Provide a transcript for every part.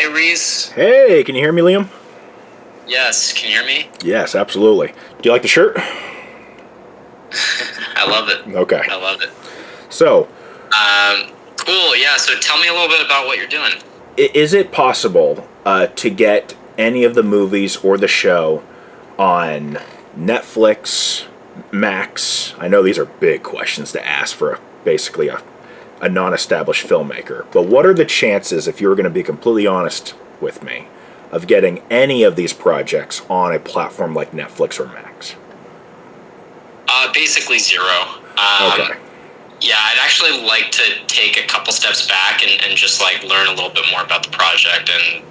Hey, Reese. Hey, can you hear me, Liam? Yes, can you hear me? Yes, absolutely. Do you like the shirt? I love it. Okay. I love it. So, Cool. Yeah. So tell me a little bit about what you're doing. is it possible to get any of the movies or the show on Netflix, Max? I know these are big questions to ask for basically a non-established filmmaker, but what are the chances, if you were going to be completely honest with me, of getting any of these projects on a platform like Netflix or Max? Basically zero. Okay. Yeah, I'd actually like to take a couple steps back and just like learn a little bit more about the project and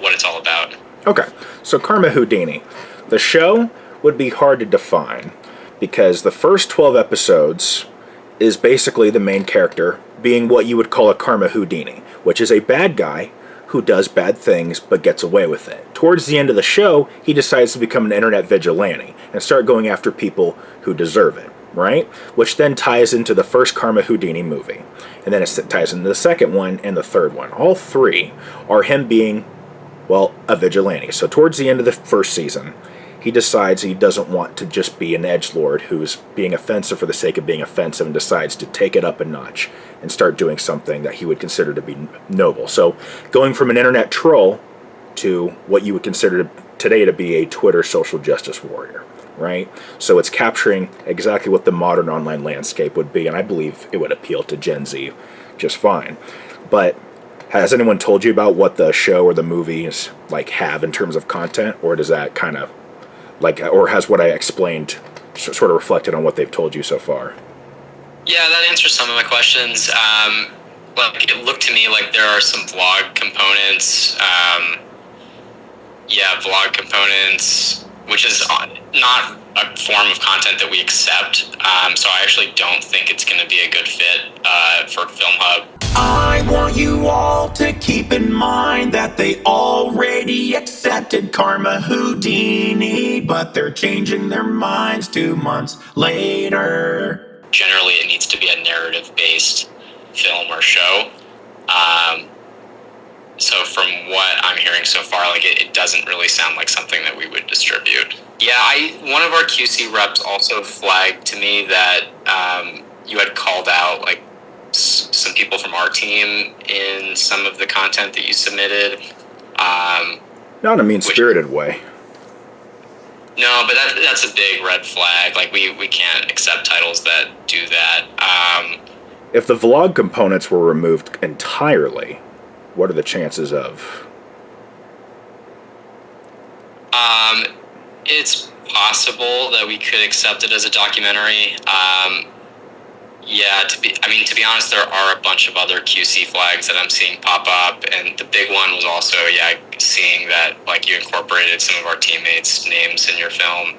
what it's all about. Okay, so Karma Houdini. The show would be hard to define because the first 12 episodes is basically the main character being what you would call a Karma Houdini, which is a bad guy who does bad things but gets away with it. Towards the end of the show, he decides to become an internet vigilante and start going after people who deserve it, right? Which then ties into the first Karma Houdini movie. And then it ties into the second one and the third one. All three are him being, well, a vigilante. So towards the end of the first season, he decides he doesn't want to just be an edgelord who's being offensive for the sake of being offensive and decides to take it up a notch and start doing something that he would consider to be noble. So going from an internet troll to what you would consider today to be a Twitter social justice warrior, right? So it's capturing exactly what the modern online landscape would be, and I believe it would appeal to Gen Z just fine. But has anyone told you about what the show or the movies like have in terms of content, or does that kind of or has what I explained sort of reflected on what they've told you so far? Yeah, that answers some of my questions. It looked to me like there are some vlog components. Vlog components, which is not a form of content that we accept. So I actually don't think it's going to be a good fit for Film Hub. I want you all to keep in mind that they already accepted Karma Houdini, but they're changing their minds 2 months later. Generally, it needs to be a narrative-based film or show. So from what I'm hearing so far, it doesn't really sound like something that we would distribute. Yeah, one of our QC reps also flagged to me that you had called out some people from our team in some of the content that you submitted. Not in a mean-spirited way. No, but that's a big red flag. We can't accept titles that do that. If the vlog components were removed entirely, what are the chances of? It's possible that we could accept it as a documentary. To be honest, there are a bunch of other QC flags that I'm seeing pop up, and the big one was also, seeing that you incorporated some of our teammates' names in your film.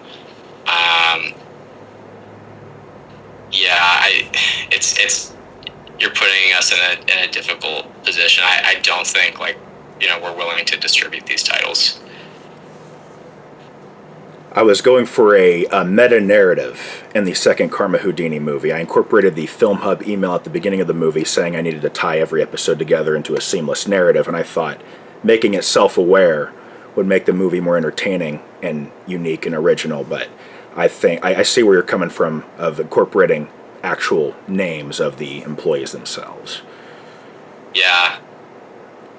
It's you're putting us in a difficult position. I don't think we're willing to distribute these titles. I was going for a meta-narrative in the second Karma Houdini movie. I incorporated the Film Hub email at the beginning of the movie saying I needed to tie every episode together into a seamless narrative, and I thought making it self-aware would make the movie more entertaining and unique and original, but I think I see where you're coming from of incorporating actual names of the employees themselves. Yeah.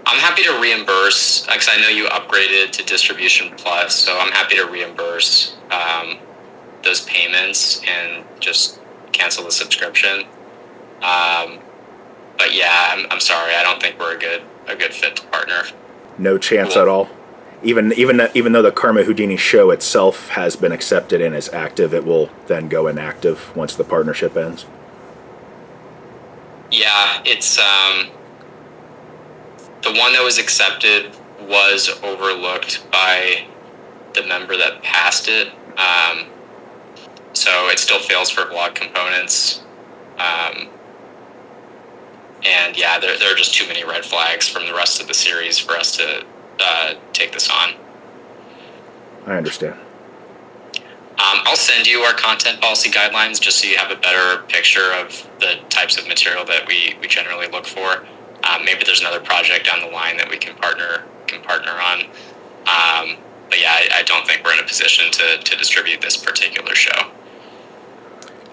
I'm happy to reimburse, because I know you upgraded to Distribution Plus, so I'm happy to reimburse those payments and just cancel the subscription. But yeah, I'm sorry, I don't think we're a good fit to partner. No chance at all? Even though the Karma Houdini show itself has been accepted and is active, it will then go inactive once the partnership ends? Yeah, it's... the one that was accepted was overlooked by the member that passed it. So it still fails for vlog components. And yeah, there are just too many red flags from the rest of the series for us to take this on. I understand. I'll send you our content policy guidelines just so you have a better picture of the types of material that we generally look for. Maybe there's another project down the line that we can partner on. But yeah, I don't think we're in a position to distribute this particular show.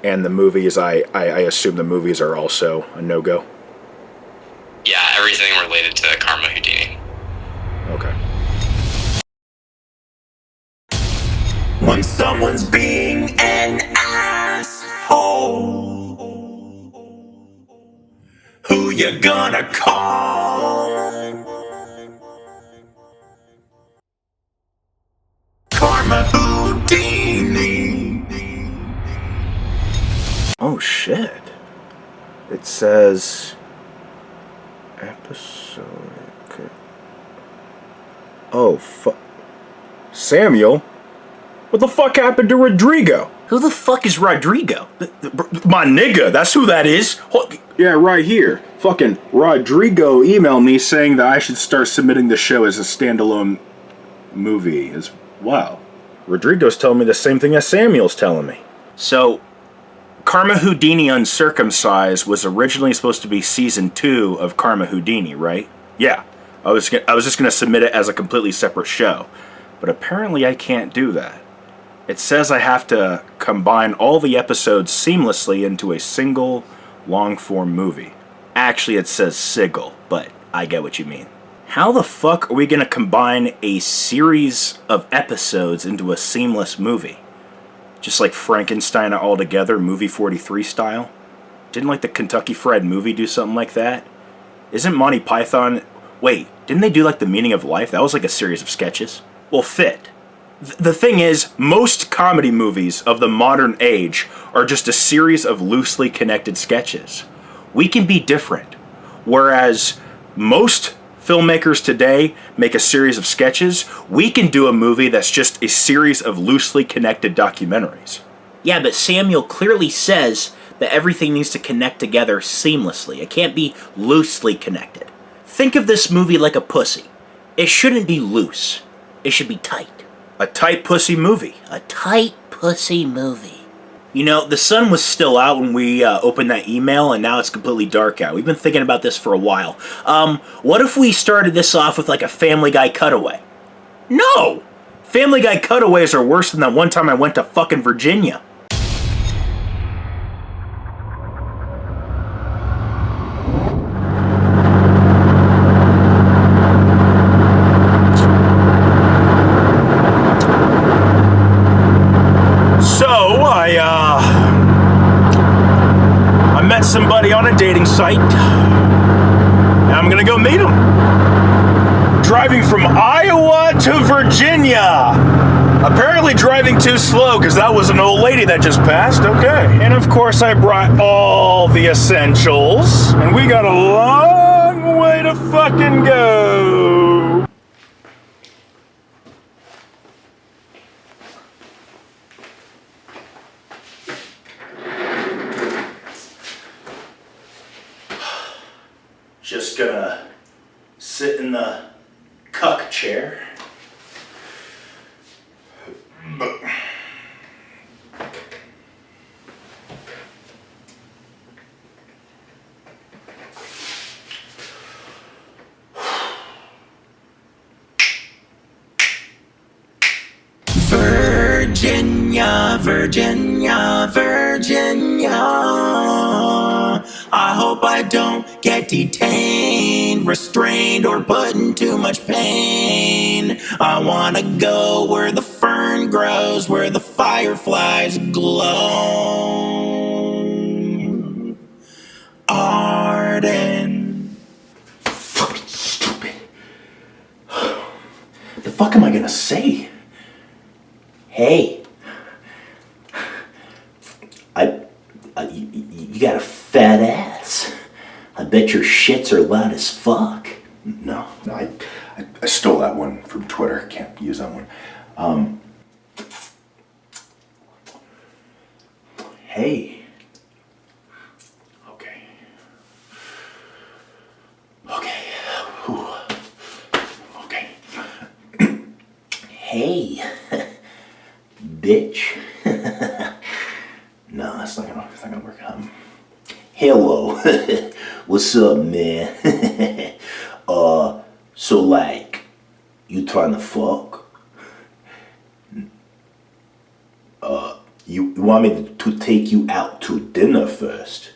And the movies, I assume the movies are also a no-go? Yeah, everything related to Karma Houdini. Okay. When someone's being an asshole, who you gonna call? Karma Houdini. Oh, shit. It says... episode... Oh, Samuel? What the fuck happened to Rodrigo? Who the fuck is Rodrigo? My nigga, that's who that is. Yeah, right here. Fucking Rodrigo emailed me saying that I should start submitting the show as a standalone movie. Wow. Rodrigo's telling me the same thing as Samuel's telling me. So, Karma Houdini Uncircumcised was originally supposed to be season 2 of Karma Houdini, right? Yeah. I was just gonna submit it as a completely separate show. But apparently I can't do that. It says I have to combine all the episodes seamlessly into a single long-form movie. Actually, it says sigil, but I get what you mean. How the fuck are we gonna combine a series of episodes into a seamless movie? Just like Frankenstein All Together, movie 43 style? Didn't like the Kentucky Fried Movie do something like that? Isn't Monty Python... Wait, didn't they do like The Meaning of Life? That was like a series of sketches. Well, fit. The thing is, most comedy movies of the modern age are just a series of loosely connected sketches. We can be different. Whereas most filmmakers today make a series of sketches, we can do a movie that's just a series of loosely connected documentaries. Yeah, but Samuel clearly says that everything needs to connect together seamlessly. It can't be loosely connected. Think of this movie like a pussy. It shouldn't be loose. It should be tight. A tight pussy movie. A tight pussy movie. You know, the sun was still out when we opened that email, and now it's completely dark out. We've been thinking about this for a while. What if we started this off with like a Family Guy cutaway? No! Family Guy cutaways are worse than that one time I went to fucking Virginia. I met somebody on a dating site. Now I'm gonna go meet him. Driving from Iowa to Virginia. Apparently driving too slow because that was an old lady that just passed. Okay. And of course I brought all the essentials. And we got a long way to fucking go. Just gonna sit in the cuck chair. Virginia, Virginia, Virginia. I hope I don't get detained, restrained, or put in too much pain. I wanna go where the fern grows, where the fireflies glow. Arden. Fucking stupid. The fuck am I gonna say? Hey. You got a fat ass. I bet your shits are loud as fuck. No, I stole that one from Twitter. Can't use that one. Hey. Okay. Whew. Okay. Hey. Bitch. No, that's not gonna work. Hello. What's up, man? So, like, you trying to fuck? You want me to take you out to dinner first?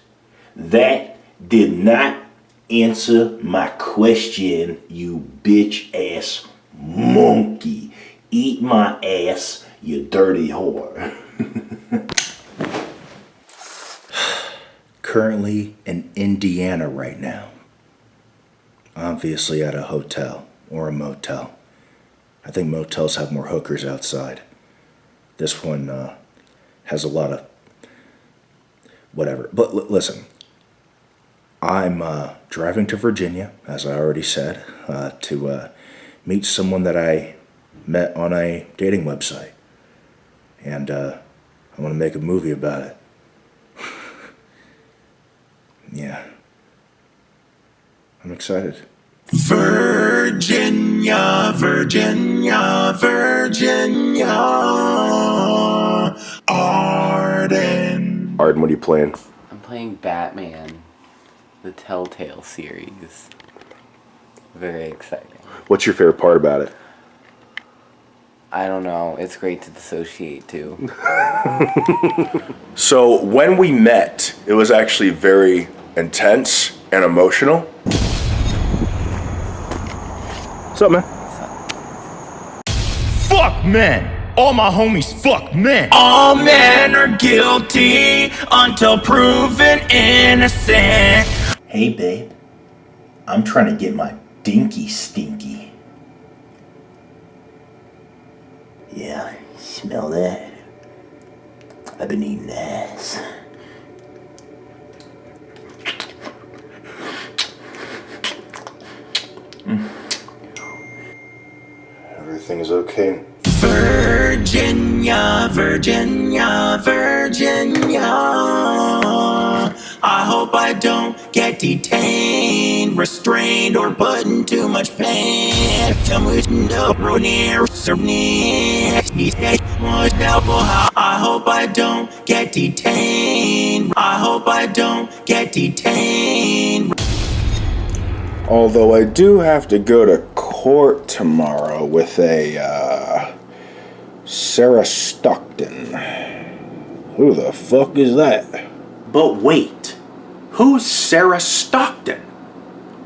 That did not answer my question, you bitch ass monkey. Eat my ass, you dirty whore. Currently in Indiana right now. Obviously at a hotel or a motel. I think motels have more hookers outside. This one has a lot of whatever. But listen, I'm driving to Virginia, as I already said, to meet someone that I met on a dating website. And I want to make a movie about it. Yeah. I'm excited. Virginia, Virginia, Virginia. Arden. Arden, what are you playing? I'm playing Batman, the Telltale series. Very exciting. What's your favorite part about it? I don't know. It's great to dissociate too. So when we met, it was actually very intense and emotional. What's up, man? Fuck men. All my homies fuck men. All men are guilty until proven innocent. Hey, babe. I'm trying to get my dinky stinky. Yeah, smell that? I've been eating ass. Everything is okay. Virginia, Virginia, Virginia. I hope I don't get detained, restrained, or put in too much pain. I hope I don't get detained. I hope I don't get detained. Although I do have to go to court tomorrow with a, Sarah Stockton. Who the fuck is that? But wait, who's Sarah Stockton?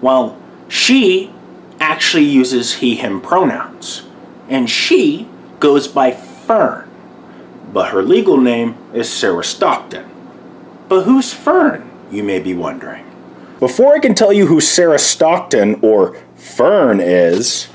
Well, she actually uses he, him pronouns. And she goes by Fern. But her legal name is Sarah Stockton. But who's Fern, you may be wondering? Before I can tell you who Sarah Stockton or Fern is,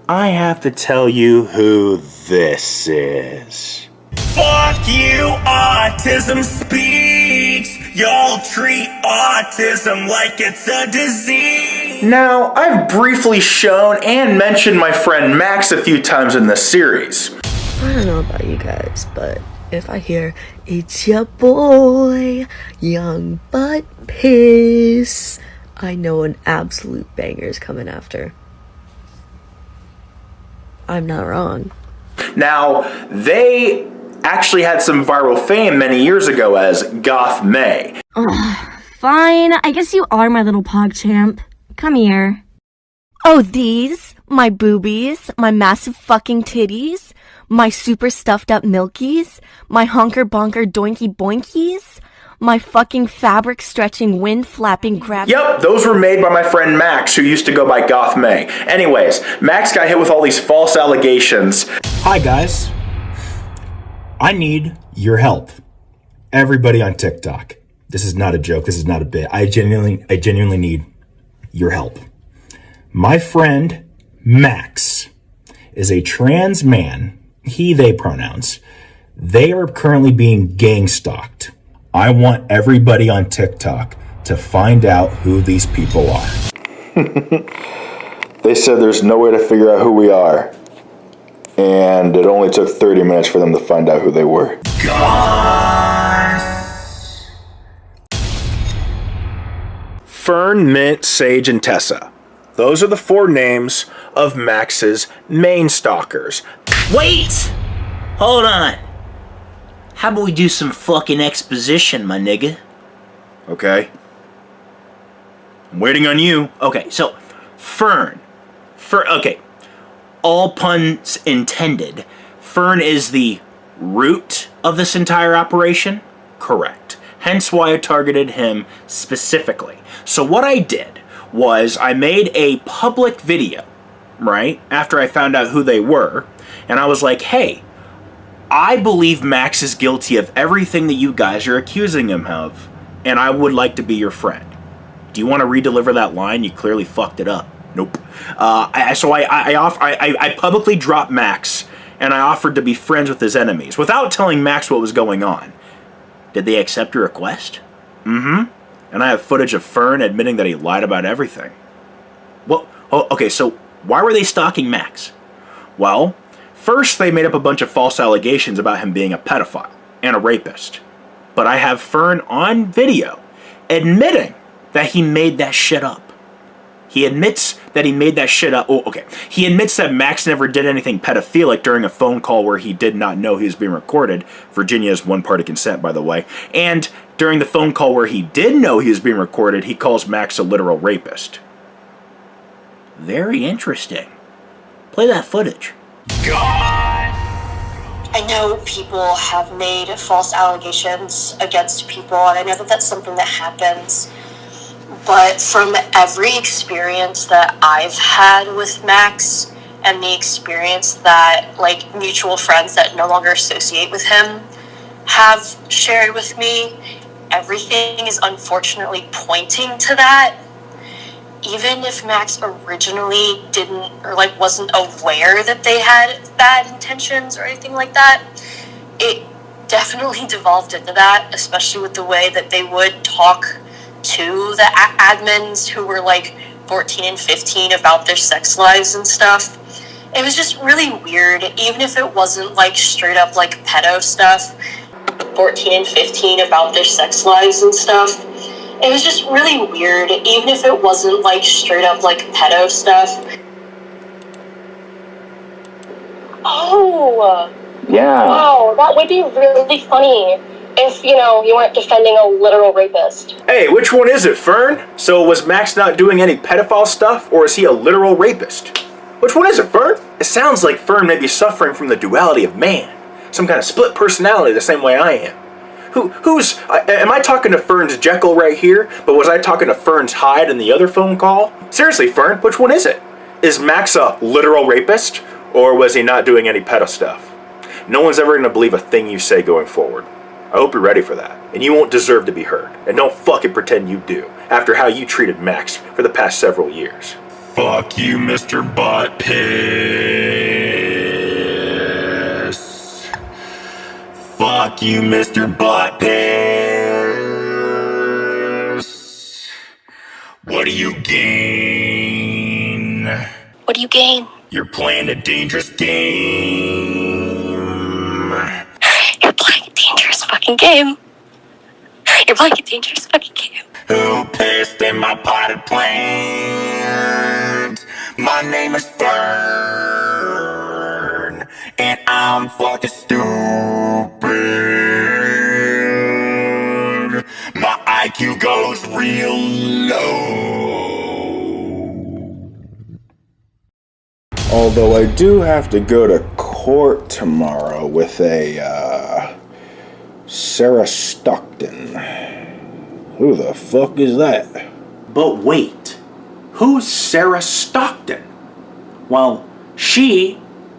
I have to tell you who this is. Fuck you, autism speaks. Y'all treat autism like it's a disease. Now, I've briefly shown and mentioned my friend Max a few times in this series. I don't know about you guys, but if I hear, it's your boy, Young Butt Piss, I know an absolute banger's coming after. I'm not wrong. Now, they actually had some viral fame many years ago as Goth May. Fine, I guess you are my little PogChamp. Come here. Oh, these? My boobies? My massive fucking titties? My super stuffed up milkies? My honker bonker doinky boinkies? My fucking fabric stretching wind flapping grab. Yep, those were made by my friend Max, who used to go by Goth May. Anyways, Max got hit with all these false allegations. Hi guys, I need your help. Everybody on TikTok. This is not a joke, this is not a bit. I genuinely need your help. My friend Max is a trans man, he, they pronouns. They are currently being gang stalked. I want everybody on TikTok to find out who these people are. They said there's no way to figure out who we are. And it only took 30 minutes for them to find out who they were. Fern, Mint, Sage, and Tessa. Those are the 4 names of Max's main stalkers. Wait! Hold on. How about we do some fucking exposition, my nigga? Okay. I'm waiting on you. Okay, so Fern. Okay. All puns intended. Fern is the root of this entire operation? Correct. Hence why I targeted him specifically. So what I did was I made a public video, right? After I found out who they were. And I was like, hey, I believe Max is guilty of everything that you guys are accusing him of. And I would like to be your friend. Do you want to redeliver that line? You clearly fucked it up. Nope. So I publicly dropped Max, and I offered to be friends with his enemies, without telling Max what was going on. Did they accept your request? Mm-hmm. And I have footage of Fern admitting that he lied about everything. Well, okay, so why were they stalking Max? Well, first they made up a bunch of false allegations about him being a pedophile and a rapist. But I have Fern on video admitting that he made that shit up. He admits that he made that shit up. Oh, okay. He admits that Max never did anything pedophilic during a phone call where he did not know he was being recorded. Virginia's one party consent, by the way. And during the phone call where he did know he was being recorded, he calls Max a literal rapist. Very interesting. Play that footage. I know people have made false allegations against people, and I know that that's something that happens. But from every experience that I've had with Max, and the experience that, like, mutual friends that no longer associate with him have shared with me, everything is unfortunately pointing to that. Even if Max originally didn't, or like wasn't aware that they had bad intentions or anything like that, it definitely devolved into that, especially with the way that they would talk to the admins who were like 14 and 15 about their sex lives and stuff. It was just really weird, even if it wasn't like straight up like pedo stuff. 14 and 15 about their sex lives and stuff. It was just really weird, even if it wasn't like straight up like pedo stuff. Oh. Yeah. Wow, that would be really funny if, you know, you weren't defending a literal rapist. Hey, which one is it, Fern? So was Max not doing any pedophile stuff, or is he a literal rapist? Which one is it, Fern? It sounds like Fern may be suffering from the duality of man. Some kind of split personality the same way I am. Am I talking to Fern's Jekyll right here, but was I talking to Fern's Hyde in the other phone call? Seriously, Fern, which one is it? Is Max a literal rapist, or was he not doing any pedo stuff? No one's ever gonna believe a thing you say going forward. I hope you're ready for that, and you won't deserve to be heard. And don't fucking pretend you do, after how you treated Max for the past several years. Fuck you, Mr. Butt Piss. Fuck you, Mr. Butt Piss. What do you gain? What do you gain? You're playing a dangerous game. You're playing a dangerous fucking game. You're playing a dangerous fucking game. Who pissed in my potted plant? My name is Fern, and I'm fucking stupid. My IQ goes real low. Although I do have to go to court tomorrow with a, Sarah Stockton. Who the fuck is that? But wait, who's Sarah Stockton? Well, she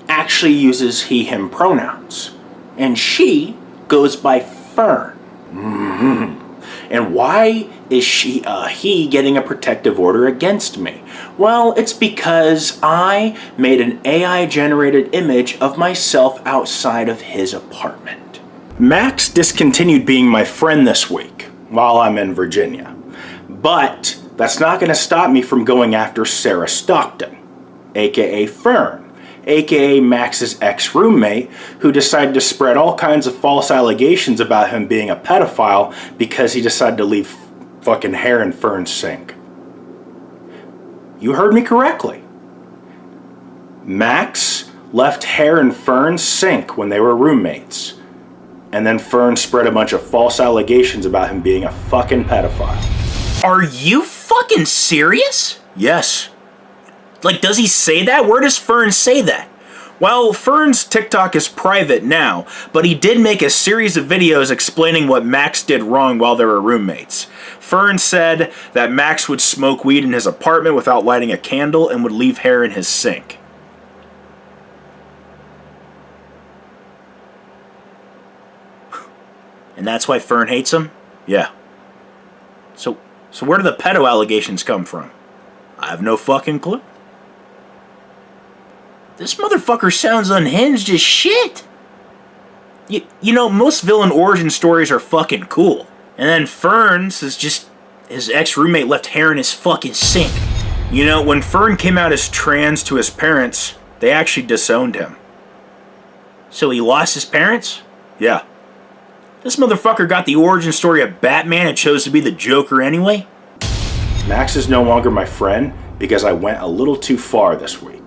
actually uses he/him pronouns, and she goes by Fern. Mm-hmm. And why is he getting a protective order against me? Well, it's because I made an AI-generated image of myself outside of his apartment. Max discontinued being my friend this week while I'm in Virginia. But that's not going to stop me from going after Sarah Stockton, aka Fern, aka Max's ex-roommate, who decided to spread all kinds of false allegations about him being a pedophile because he decided to leave fucking hair in Fern's sink. You heard me correctly. Max left hair in Fern's sink when they were roommates. And then Fern spread a bunch of false allegations about him being a fucking pedophile. Are you fucking serious? Yes. Like, does he say that? Where does Fern say that? Well, Fern's TikTok is private now, but he did make a series of videos explaining what Max did wrong while they were roommates. Fern said that Max would smoke weed in his apartment without lighting a candle and would leave hair in his sink. And that's why Fern hates him? Yeah. So where do the pedo allegations come from? I have no fucking clue. This motherfucker sounds unhinged as shit. You know, most villain origin stories are fucking cool. And then Fern's is just his ex-roommate left hair in his fucking sink. You know, when Fern came out as trans to his parents, they actually disowned him. So he lost his parents? Yeah. This motherfucker got the origin story of Batman and chose to be the Joker anyway? Max is no longer my friend because I went a little too far this week.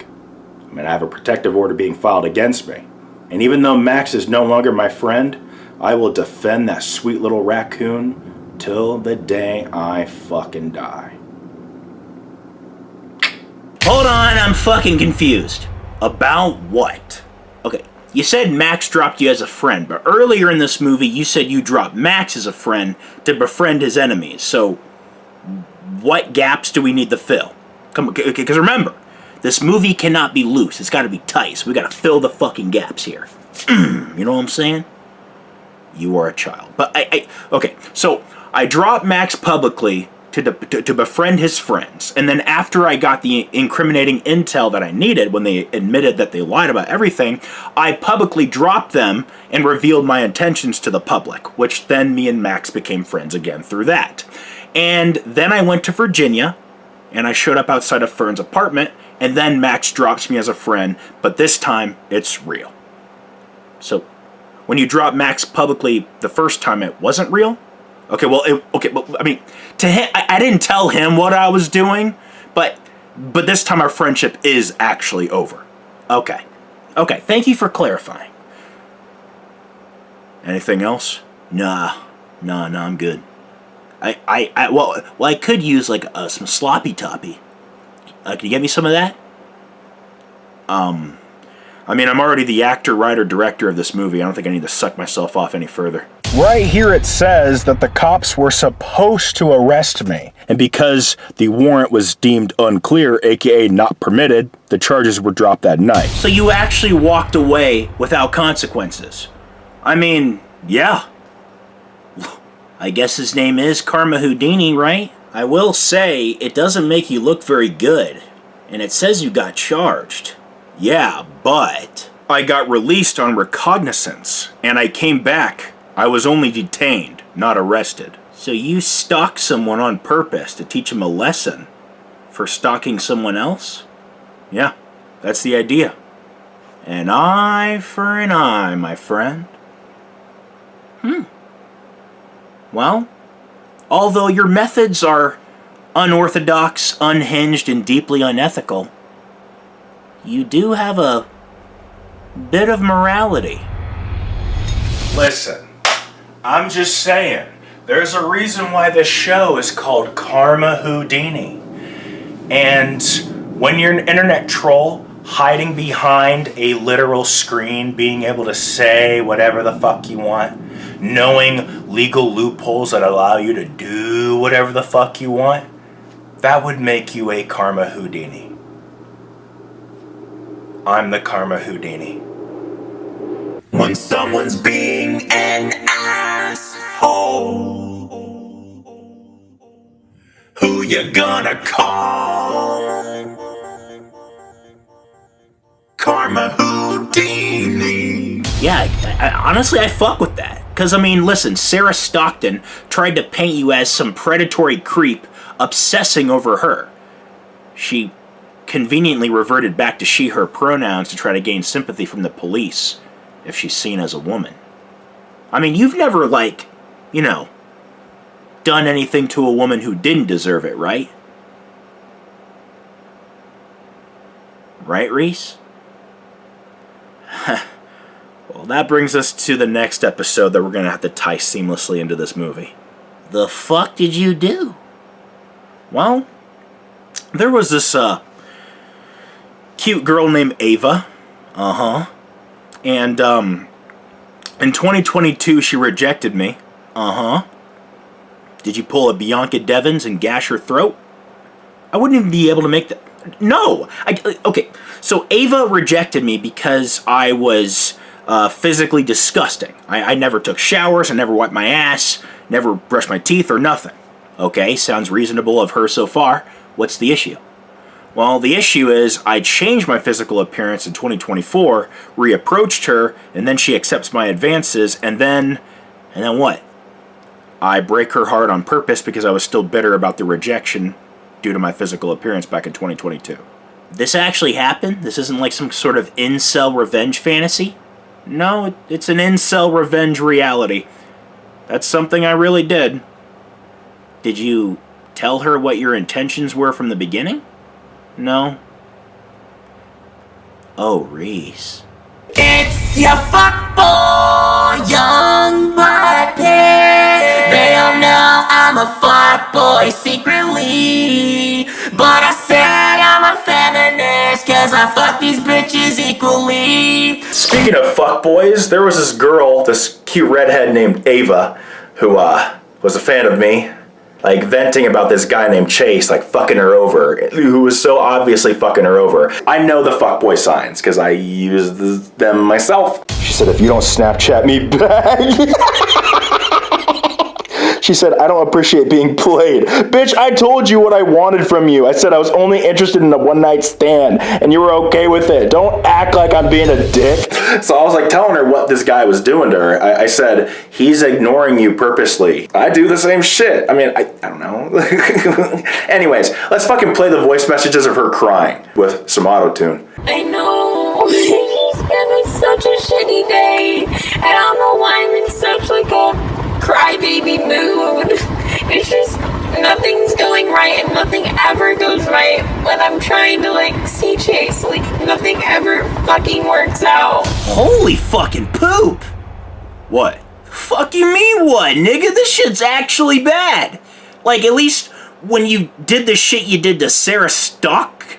I mean, I have a protective order being filed against me. And even though Max is no longer my friend, I will defend that sweet little raccoon till the day I fucking die. Hold on, I'm fucking confused. About what? Okay, you said Max dropped you as a friend, but earlier in this movie you said you dropped Max as a friend to befriend his enemies. So, what gaps do we need to fill? Come on, because remember, this movie cannot be loose. It's got to be tight. So we got to fill the fucking gaps here. You know what I'm saying? You are a child. But okay. So I dropped Max publicly to befriend his friends, and then after I got the incriminating intel that I needed, when they admitted that they lied about everything, I publicly dropped them and revealed my intentions to the public. Which then me and Max became friends again through that. And then I went to Virginia, and I showed up outside of Fern's apartment. And then Max drops me as a friend, but this time it's real. So, when you drop Max publicly the first time, it wasn't real? Okay, well, but I mean, to him, I didn't tell him what I was doing, but this time our friendship is actually over. Okay, thank you for clarifying. Anything else? Nah, I'm good. I could use like some sloppy toppy. Can you get me some of that? I mean, I'm already the actor, writer, director of this movie. I don't think I need to suck myself off any further. Right here it says that the cops were supposed to arrest me. And because the warrant was deemed unclear, aka not permitted, the charges were dropped that night. So you actually walked away without consequences? I mean, yeah. I guess his name is Karma Houdini, right? I will say, it doesn't make you look very good. And it says you got charged. Yeah, but I got released on recognizance, and I came back. I was only detained, not arrested. So you stalked someone on purpose to teach him a lesson for stalking someone else? Yeah, that's the idea. An eye for an eye, my friend. Well, although your methods are unorthodox, unhinged, and deeply unethical, you do have a bit of morality. Listen, I'm just saying, there's a reason why this show is called Karma Houdini. And when you're an internet troll, hiding behind a literal screen, being able to say whatever the fuck you want, knowing legal loopholes that allow you to do whatever the fuck you want, that would make you a Karma Houdini. I'm the Karma Houdini. When someone's being an asshole, who you gonna call? Karma Houdini. Yeah, honestly, I fuck with that. Because, I mean, listen, Sarah Stockton tried to paint you as some predatory creep obsessing over her. She conveniently reverted back to she, her pronouns to try to gain sympathy from the police if she's seen as a woman. I mean, you've never, done anything to a woman who didn't deserve it, right? Right, Reese? Well, that brings us to the next episode that we're going to have to tie seamlessly into this movie. The fuck did you do? Well, there was this cute girl named Ava. And, in 2022, she rejected me. Did you pull a Bianca Devins and gash her throat? I wouldn't even be able to make that. No! Okay, so Ava rejected me because I was physically disgusting. I never took showers, I never wiped my ass, never brushed my teeth or nothing. Okay, sounds reasonable of her so far. What's the issue? Well, the issue is I changed my physical appearance in 2024, reapproached her, and then she accepts my advances, and then what? I break her heart on purpose because I was still bitter about the rejection due to my physical appearance back in 2022. This actually happened? This isn't like some sort of incel revenge fantasy? No, it's an incel revenge reality. That's something I really did. Did you tell her what your intentions were from the beginning? No? Oh, Reese. It's your fuckboy, young black pig. They all know I'm a fuckboy secretly, but I said I'm a feminist cause I fuck these bitches equally. Speaking of fuckboys, there was this girl, this cute redhead named Ava, who was a fan of me, like venting about this guy named Chase, like fucking her over, who was so obviously fucking her over. I know the fuckboy signs because I use them myself. She said, if you don't Snapchat me back. She said, I don't appreciate being played. Bitch, I told you what I wanted from you. I said I was only interested in a one-night stand, and you were okay with it. Don't act like I'm being a dick. So I was like telling her what this guy was doing to her. I said, he's ignoring you purposely. I do the same shit. I mean, I don't know. Anyways, let's fucking play the voice messages of her crying with some auto-tune. I know. It's been such a shitty day. And I don't know why I'm in such like a crybaby mood. It's just nothing's going right and nothing ever goes right when I'm trying to like see Chase. Like nothing ever fucking works out. Holy fucking poop! What? Fuck you mean what, nigga? This shit's actually bad. Like at least when you did the shit you did to Sarah Stockton.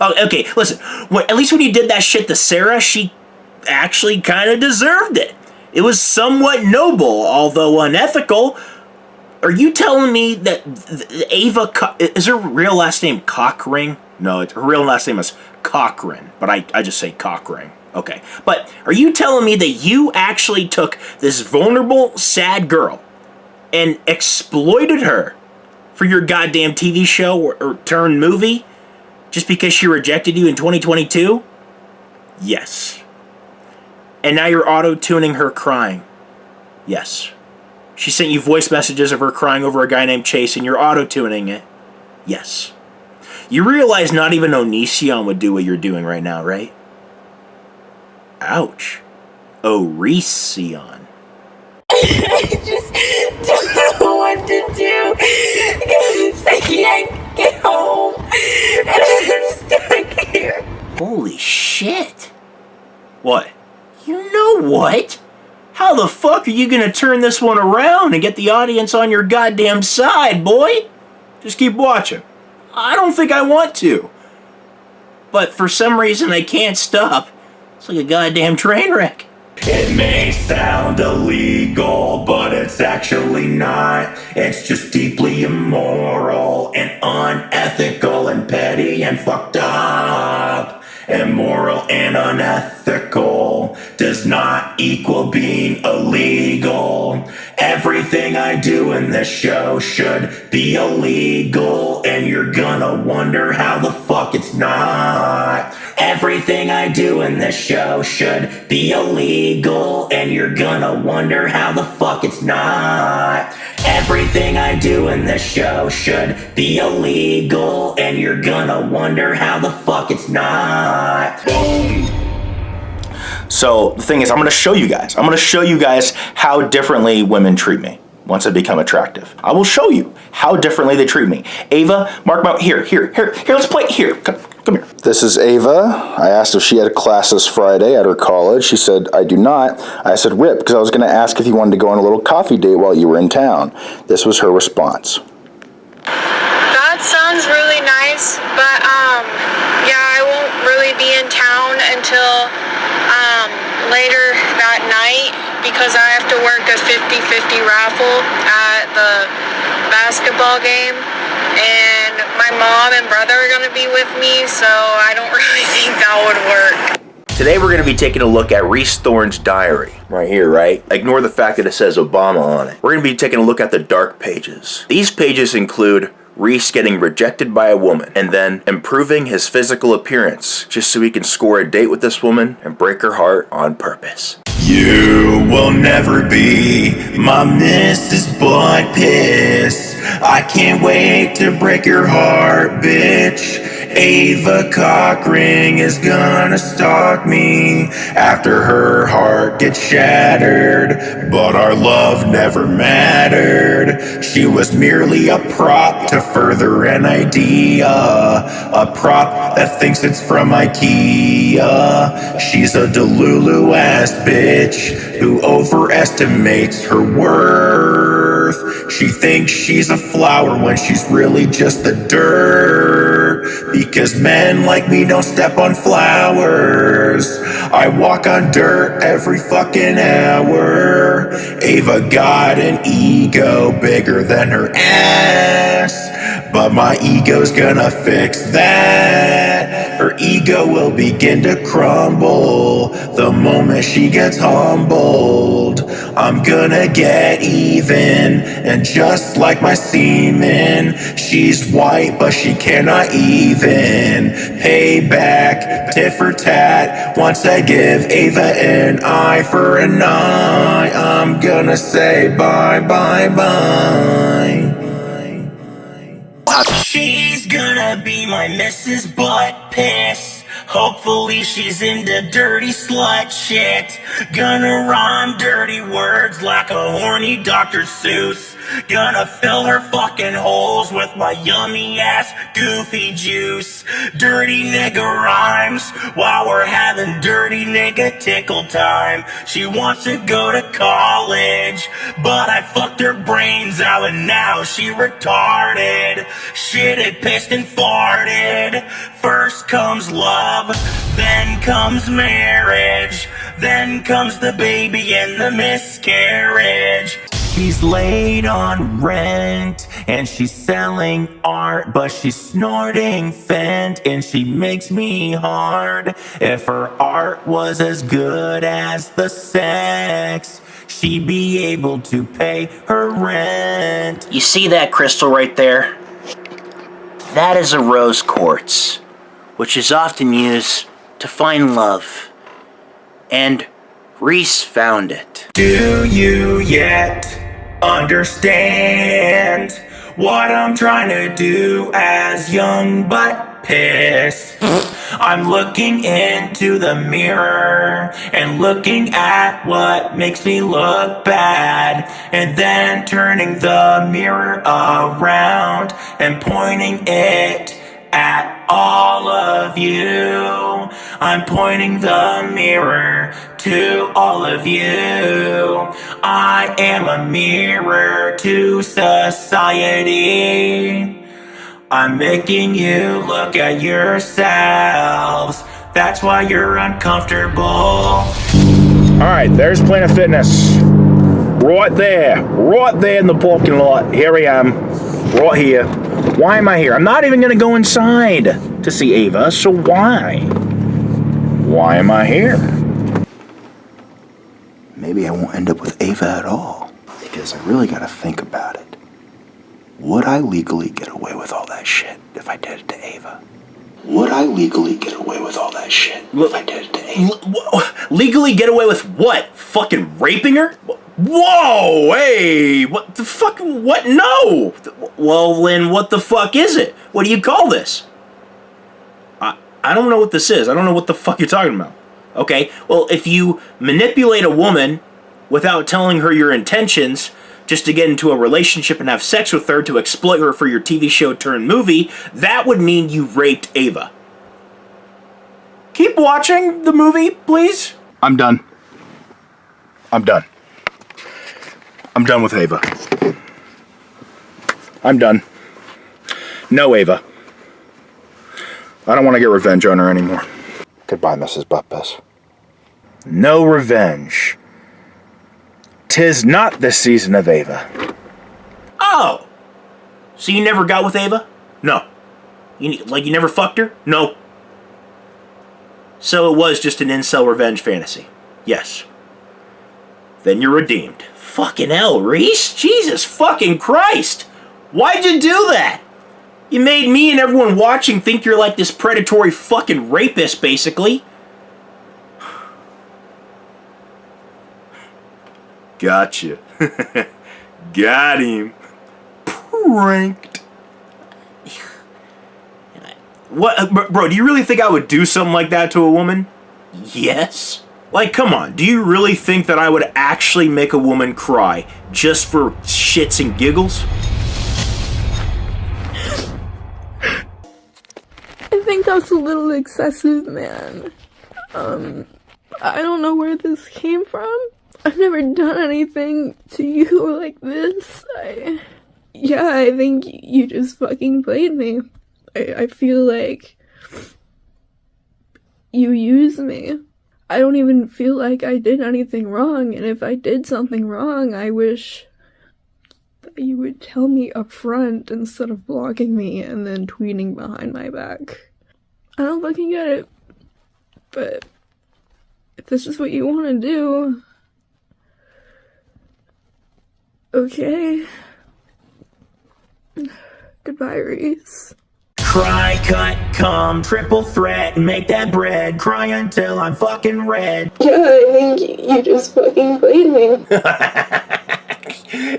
Oh, okay, listen. At least when you did that shit to Sarah, she actually kind of deserved it. It was somewhat noble, although unethical. Are you telling me that Ava... is her real last name Cockring? No, her real last name is Cochran, but I just say Cockring. Okay, but are you telling me that you actually took this vulnerable, sad girl and exploited her for your goddamn TV show or turn movie just because she rejected you in 2022? Yes. And now you're auto-tuning her crying. Yes. She sent you voice messages of her crying over a guy named Chase and you're auto-tuning it. Yes. You realize not even Onision would do what you're doing right now, right? Ouch. Onision. I just don't know what to do because I can't get home and I'm stuck here. Holy shit. What? You know what? How the fuck are you gonna turn this one around and get the audience on your goddamn side, boy? Just keep watching. I don't think I want to. But for some reason I can't stop. It's like a goddamn train wreck. It may sound illegal, but it's actually not. It's just deeply immoral and unethical and petty and fucked up. Immoral and unethical does not equal being illegal. Everything I do in this show should be illegal, and you're gonna wonder how the fuck it's not. Everything I do in this show should be illegal, and you're gonna wonder how the fuck it's not. Everything I do in this show should be illegal, and you're gonna wonder how the fuck it's not. So the thing is, I'm going to show you guys how differently women treat me once I become attractive. I will show you how differently they treat me. Ava, mark my... Here, let's play. Here, come here. This is Ava. I asked if she had a class this Friday at her college. She said, I do not. I said, rip, because I was going to ask if you wanted to go on a little coffee date while you were in town. This was her response. That sounds really nice, but until later that night because I have to work a 50-50 raffle at the basketball game. And my mom and brother are going to be with me, so I don't really think that would work. Today we're going to be taking a look at Reese Thorne's diary. Right here, right? Ignore the fact that it says Obama on it. We're going to be taking a look at the dark pages. These pages include Reese getting rejected by a woman and then improving his physical appearance just so he can score a date with this woman and break her heart on purpose. You will never be my Mrs. Butt Piss. I can't wait to break your heart, bitch. Ava Cockring is gonna stalk me after her heart gets shattered. But our love never mattered. She was merely a prop to further an idea. A prop that thinks it's from IKEA. She's a Delulu ass bitch who overestimates her worth. She thinks she's a flower when she's really just the dirt. Because men like me don't step on flowers. I walk on dirt every fucking hour. Ava got an ego bigger than her ass. But my ego's gonna fix that. Her ego will begin to crumble the moment she gets humbled. I'm gonna get even, and just like my semen, she's white but she cannot even pay back. Tit for tat, once I give Ava an eye for an eye, I'm gonna say bye bye bye. She's gonna be my Mrs. Butt Piss. Hopefully she's into dirty slut shit. Gonna rhyme dirty words like a horny Dr. Seuss. Gonna fill her fucking holes with my yummy ass goofy juice. Dirty nigga rhymes while we're having dirty nigga tickle time. She wants to go to college, but I fucked her brains out and now she retarded. Shitted, pissed and farted. First comes love, then comes marriage, then comes the baby and the miscarriage. She's late on rent, and she's selling art, but she's snorting Fent, and she makes me hard. If her art was as good as the sex, she'd be able to pay her rent. You see that crystal right there? That is a rose quartz, which is often used to find love. And Reese found it. Do you yet understand what I'm trying to do as young Butt Piss? I'm looking into the mirror and looking at what makes me look bad, and then turning the mirror around and pointing it at all of you. I'm pointing the mirror to all of you. I am a mirror to society. I'm making you look at yourselves. That's why you're uncomfortable. Alright, there's Planet Fitness. Right there in the parking lot. Here I am, right here. Why am I here? I'm not even going to go inside to see Ava, so why? Why am I here? Maybe I won't end up with Ava at all, because I really got to think about it. Would I legally get away with all that shit if I did it to Ava? Would I legally get away with all that shit if I did it to Ava? Legally get away with what? Fucking raping her? Whoa, hey, what the fuck? What? No! Well, then what the fuck is it? What do you call this? I don't know what this is. I don't know what the fuck you're talking about. Okay, well, if you manipulate a woman without telling her your intentions, just to get into a relationship and have sex with her to exploit her for your TV show turned movie, that would mean you raped Ava. Keep watching the movie, please. I'm done. I'm done. I'm done with Ava. I'm done. No, Ava. I don't want to get revenge on her anymore. Goodbye, Mrs. Buttpiss. No revenge. 'Tis not the season of Ava. Oh! So you never got with Ava? No. You never fucked her? No. So it was just an incel revenge fantasy? Yes. Then you're redeemed. Fucking hell, Reese! Jesus fucking Christ! Why'd you do that? You made me and everyone watching think you're like this predatory fucking rapist, basically. Gotcha. Got him. Pranked. What, bro, do you really think I would do something like that to a woman? Yes. Like, come on, do you really think that I would actually make a woman cry just for shits and giggles? I think that's a little excessive, man. I don't know where this came from. I've never done anything to you like this. I think you just fucking played me. I feel like you used me. I don't even feel like I did anything wrong, and if I did something wrong, I wish that you would tell me up front instead of blocking me and then tweeting behind my back. I don't fucking get it, but if this is what you want to do, okay. Goodbye, Reese. Cry, cut, come, triple threat, make that bread, cry until I'm fucking red. Yeah, I think you just fucking played me.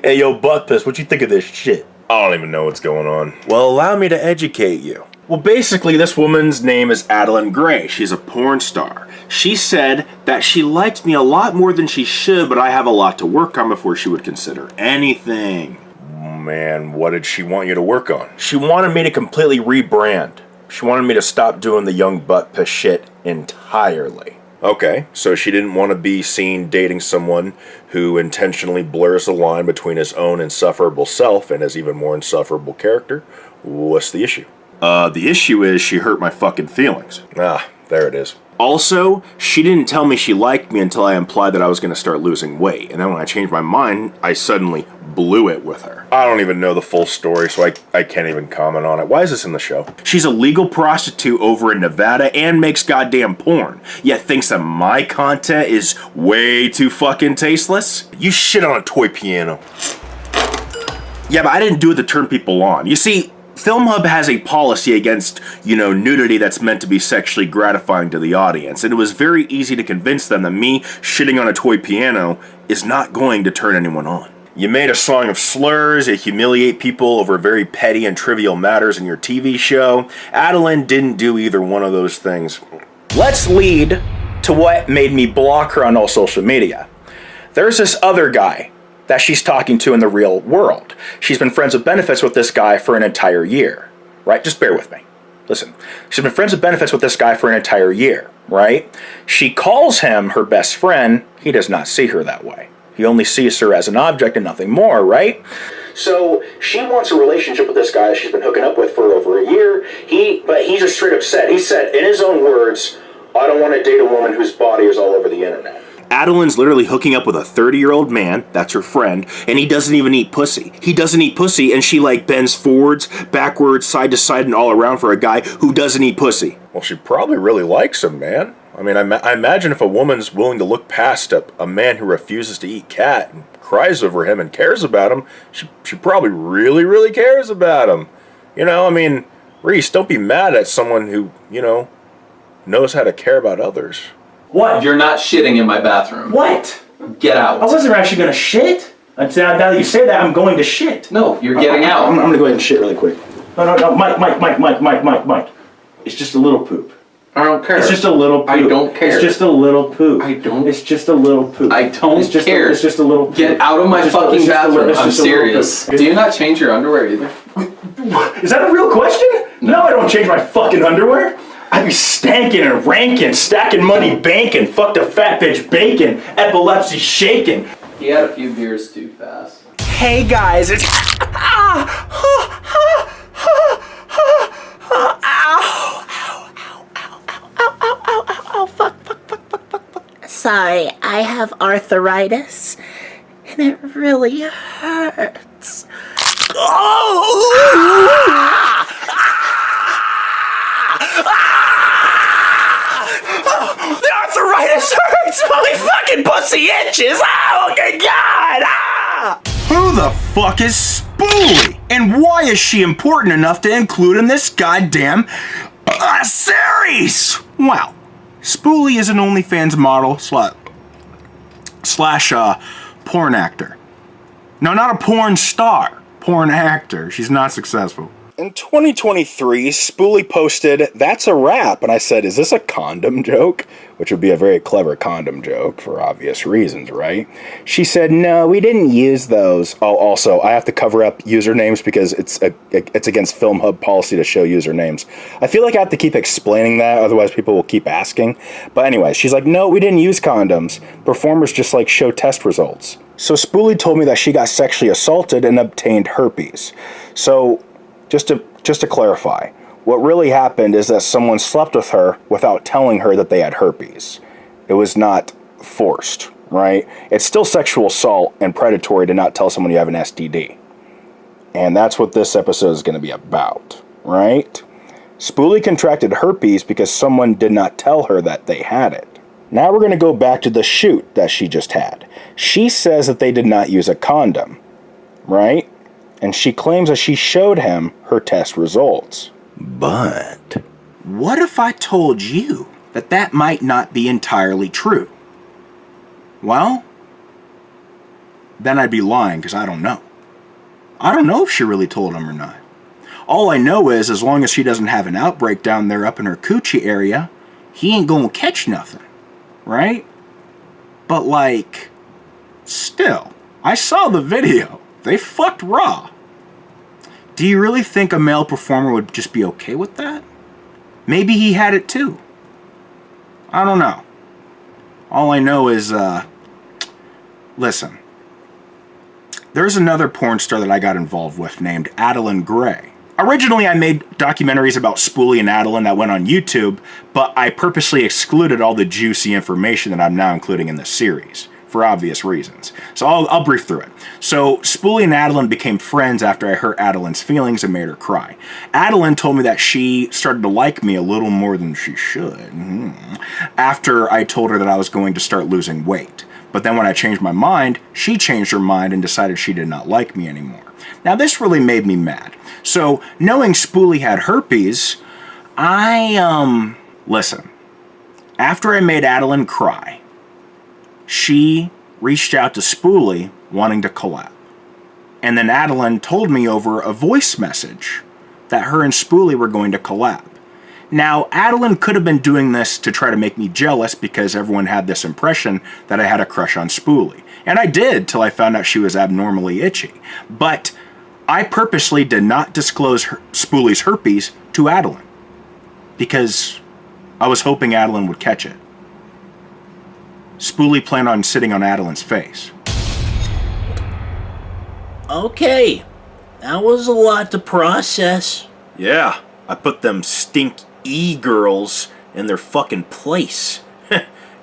Hey, yo, Buttpiss, what you think of this shit? I don't even know what's going on. Well, allow me to educate you. Well, basically, this woman's name is Adeline Gray. She's a porn star. She said that she liked me a lot more than she should, but I have a lot to work on before she would consider anything. Man, what did she want you to work on? She wanted me to completely rebrand. She wanted me to stop doing the young Buttpiss shit entirely. Okay, so she didn't want to be seen dating someone who intentionally blurs the line between his own insufferable self and his even more insufferable character. What's the issue? The issue is she hurt my fucking feelings. Ah, there it is. Also, she didn't tell me she liked me until I implied that I was going to start losing weight. And then when I changed my mind, I suddenly blew it with her. I don't even know the full story, so I can't even comment on it. Why is this in the show? She's a legal prostitute over in Nevada and makes goddamn porn, yet thinks that my content is way too fucking tasteless? You shit on a toy piano. Yeah, but I didn't do it to turn people on. You see, FilmHub has a policy against, nudity that's meant to be sexually gratifying to the audience, and it was very easy to convince them that me shitting on a toy piano is not going to turn anyone on. You made a song of slurs, you humiliate people over very petty and trivial matters in your TV show. Adeline didn't do either one of those things. Let's lead to what made me block her on all social media. There's this other guy that she's talking to in the real world. She's been friends with benefits with this guy for an entire year, right? Just bear with me. Listen, she's been friends with benefits with this guy for an entire year, right? She calls him her best friend. He does not see her that way. He only sees her as an object and nothing more, right? So she wants a relationship with this guy that she's been hooking up with for over a year. But he just straight up said, he said in his own words, I don't want to date a woman whose body is all over the internet. Adeline's literally hooking up with a 30-year-old man, that's her friend, and he doesn't even eat pussy. He doesn't eat pussy, and she bends forwards, backwards, side to side, and all around for a guy who doesn't eat pussy. Well, she probably really likes him, man. I mean, I imagine if a woman's willing to look past a man who refuses to eat cat and cries over him and cares about him, she probably really, really cares about him. Reese, don't be mad at someone who, knows how to care about others. What? You're not shitting in my bathroom. What? Get out. I wasn't actually going to shit. Now that you say that, I'm going to shit. No, you're getting out. I'm going to go ahead and shit really quick. No, Mike. It's just a little poop. I don't care. It's just a little poop. I don't care. It's just a little poop. It's just a little poop. I don't care. It's just a little poop. Get out of my fucking bathroom. I'm serious. Do you not change your underwear either? Is that a real question? No, I don't change my fucking underwear. I be stanking and ranking, stacking money banking, fucked a fat bitch bacon, epilepsy shaking. He had a few beers too fast. Hey guys, it's ow. sorry. I have arthritis, and it really hurts. The arthritis hurts! My fucking pussy itches! Oh my god! Who the fuck is Spoolie? And why is she important enough to include in this goddamn series? Wow. Spoolie is an OnlyFans model slash porn actor. No, not a porn star. Porn actor. She's not successful. In 2023, Spoolie posted, "That's a wrap," and I said, is this a condom joke? Which would be a very clever condom joke for obvious reasons, right? She said, no, we didn't use those. Oh, also, I have to cover up usernames because it's against Film Hub policy to show usernames. I feel like I have to keep explaining that, otherwise people will keep asking. But anyway, she's like, no, we didn't use condoms. Performers just like show test results. So Spoolie told me that she got sexually assaulted and obtained herpes. So just to clarify, what really happened is that someone slept with her without telling her that they had herpes. It was not forced, right? It's still sexual assault and predatory to not tell someone you have an STD. And that's what this episode is going to be about, right? Spoolie contracted herpes because someone did not tell her that they had it. Now we're going to go back to the shoot that she just had. She says that they did not use a condom, right? And she claims that she showed him her test results. But what if I told you that that might not be entirely true? Well, then I'd be lying because I don't know. I don't know if she really told him or not. All I know is as long as she doesn't have an outbreak down there up in her coochie area, he ain't gonna catch nothing, right? But like, still, I saw the video. They fucked raw. Do you really think a male performer would just be okay with that? Maybe he had it too. I don't know. All I know is, listen. There's another porn star that I got involved with named Adeline Gray. Originally, I made documentaries about Spoolie and Adeline that went on YouTube, but I purposely excluded all the juicy information that I'm now including in this series, for obvious reasons. So I'll brief through it. So Spoolie and Adeline became friends after I hurt Adeline's feelings and made her cry. Adeline told me that she started to like me a little more than she should after I told her that I was going to start losing weight. But then when I changed my mind, she changed her mind and decided she did not like me anymore. Now this really made me mad. So knowing Spoolie had herpes, listen, after I made Adeline cry, she reached out to Spoolie wanting to collab. And then Adeline told me over a voice message that her and Spoolie were going to collab. Now, Adeline could have been doing this to try to make me jealous because everyone had this impression that I had a crush on Spoolie. And I did till I found out she was abnormally itchy. But I purposely did not disclose Spoolie's herpes to Adeline because I was hoping Adeline would catch it. Spoolie planned on sitting on Adeline's face. Okay, that was a lot to process. Yeah, I put them stink e-girls in their fucking place.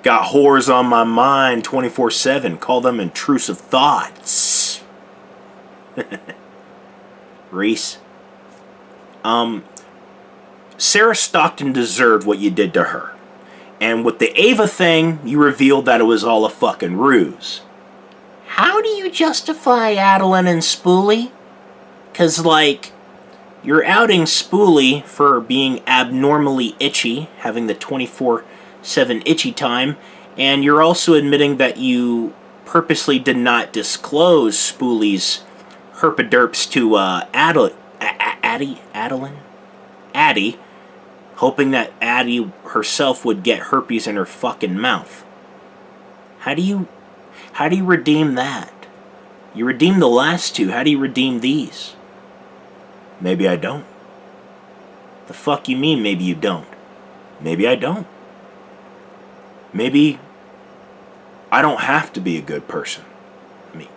Got whores on my mind 24/7. Call them intrusive thoughts. Reese. Sarah Stockton deserved what you did to her. And with the Ava thing, you revealed that it was all a fucking ruse. How do you justify Adeline and Spoolie? 'Cause, like, you're outing Spoolie for being abnormally itchy, having the 24/7 itchy time, and you're also admitting that you purposely did not disclose Spoolie's herpaderps to Addie, hoping that Addie herself would get herpes in her fucking mouth. How do you redeem that? You redeemed the last two, how do you redeem these? Maybe I don't. The fuck you mean maybe you don't? Maybe I don't. Maybe I don't have to be a good person. I mean,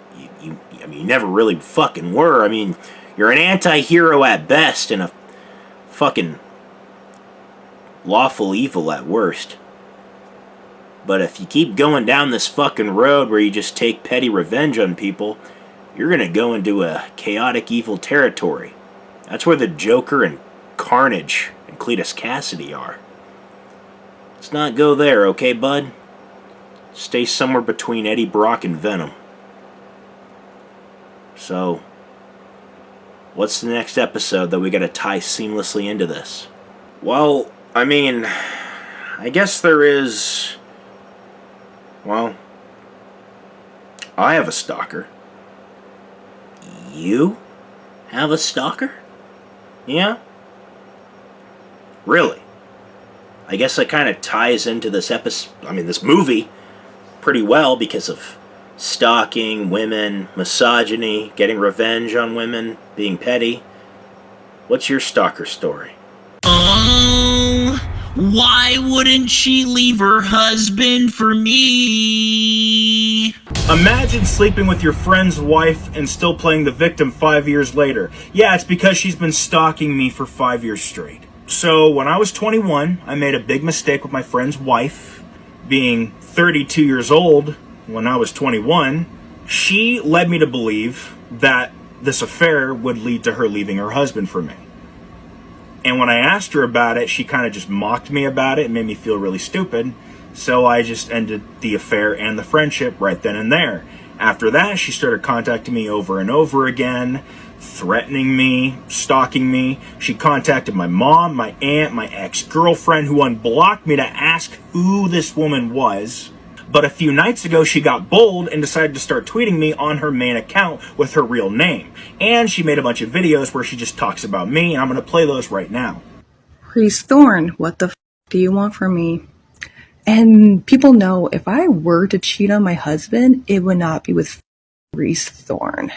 you never really fucking were. I mean, you're an anti-hero at best and a fucking lawful evil at worst. But if you keep going down this fucking road where you just take petty revenge on people, you're gonna go into a chaotic evil territory. That's where the Joker and Carnage and Cletus Cassidy are. Let's not go there, okay, bud? Stay somewhere between Eddie Brock and Venom. So, what's the next episode that we gotta tie seamlessly into this? Well, I mean, I guess there is... Well, I have a stalker. You have a stalker? Yeah? Really? I guess that kind of ties into this this movie pretty well because of stalking women, misogyny, getting revenge on women, being petty. What's your stalker story? Why wouldn't she leave her husband for me? Imagine sleeping with your friend's wife and still playing the victim 5 years later. Yeah, it's because she's been stalking me for 5 years straight. So when I was 21, I made a big mistake with my friend's wife. Being 32 years old when I was 21, she led me to believe that this affair would lead to her leaving her husband for me. And when I asked her about it, she kind of just mocked me about it and made me feel really stupid. So I just ended the affair and the friendship right then and there. After that, she started contacting me over and over again, threatening me, stalking me. She contacted my mom, my aunt, my ex-girlfriend, who unblocked me to ask who this woman was. But a few nights ago, she got bold and decided to start tweeting me on her main account with her real name. And she made a bunch of videos where she just talks about me, and I'm going to play those right now. Reese Thorn, what the f*** do you want from me? And people know if I were to cheat on my husband, it would not be with Reese Thorn.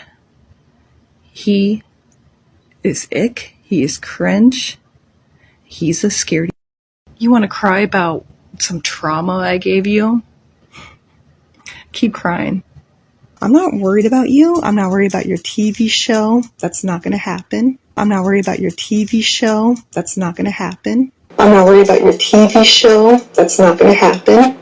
He is ick. He is cringe. He's a scaredy. You want to cry about some trauma I gave you? Keep crying. I'm not worried about you. I'm not worried about your TV show. That's not going to happen. I'm not worried about your TV show. That's not going to happen. I'm not worried about your TV show. That's not going to happen.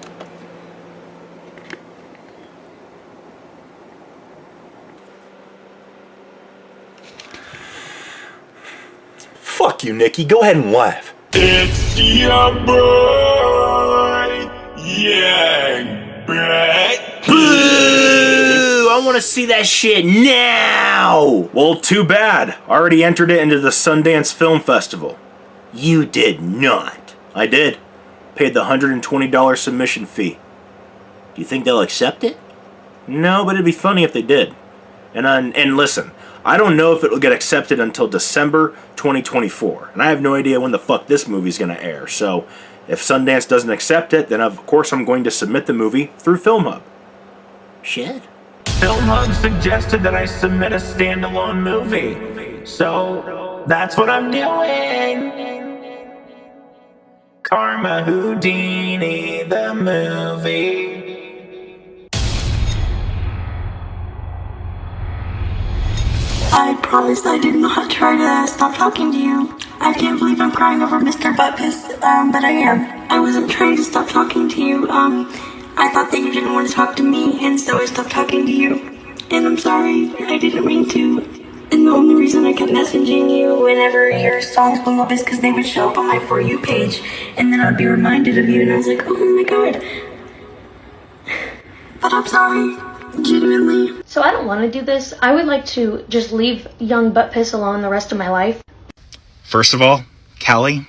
Fuck you, Nikki. Go ahead and laugh. It's your boy, Young Butt. Boo! I want to see that shit now! Well, too bad. Already entered it into the Sundance Film Festival. You did not. I did. Paid the $120 submission fee. Do you think they'll accept it? No, but it'd be funny if they did. And listen, I don't know if it'll get accepted until December 2024. And I have no idea when the fuck this movie's gonna air. So, if Sundance doesn't accept it, then of course I'm going to submit the movie through FilmHub. Shit. FilmHub suggested that I submit a standalone movie. So, that's what I'm doing. Karma Houdini, the movie. I promise I did not try to stop talking to you. I can't believe I'm crying over Mr. Buttpiss, but I am. I wasn't trying to stop talking to you. I thought that you didn't want to talk to me, and so I stopped talking to you. And I'm sorry, I didn't mean to. And the only reason I kept messaging you whenever your songs blew up is because they would show up on my For You page, and then I'd be reminded of you, and I was like, oh my god. But I'm sorry, genuinely. So I don't want to do this. I would like to just leave Young Buttpiss alone the rest of my life. First of all, Callie,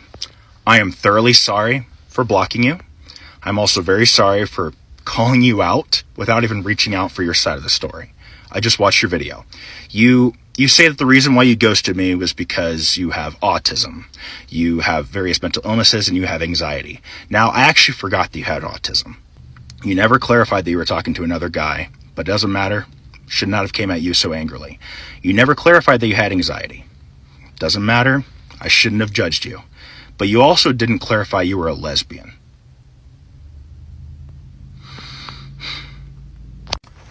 I am thoroughly sorry for blocking you. I'm also very sorry for calling you out without even reaching out for your side of the story. I just watched your video. You say that the reason why you ghosted me was because you have autism. You have various mental illnesses and you have anxiety. Now, I actually forgot that you had autism. You never clarified that you were talking to another guy, but it doesn't matter. Should not have came at you so angrily. You never clarified that you had anxiety. Doesn't matter. I shouldn't have judged you. But you also didn't clarify you were a lesbian.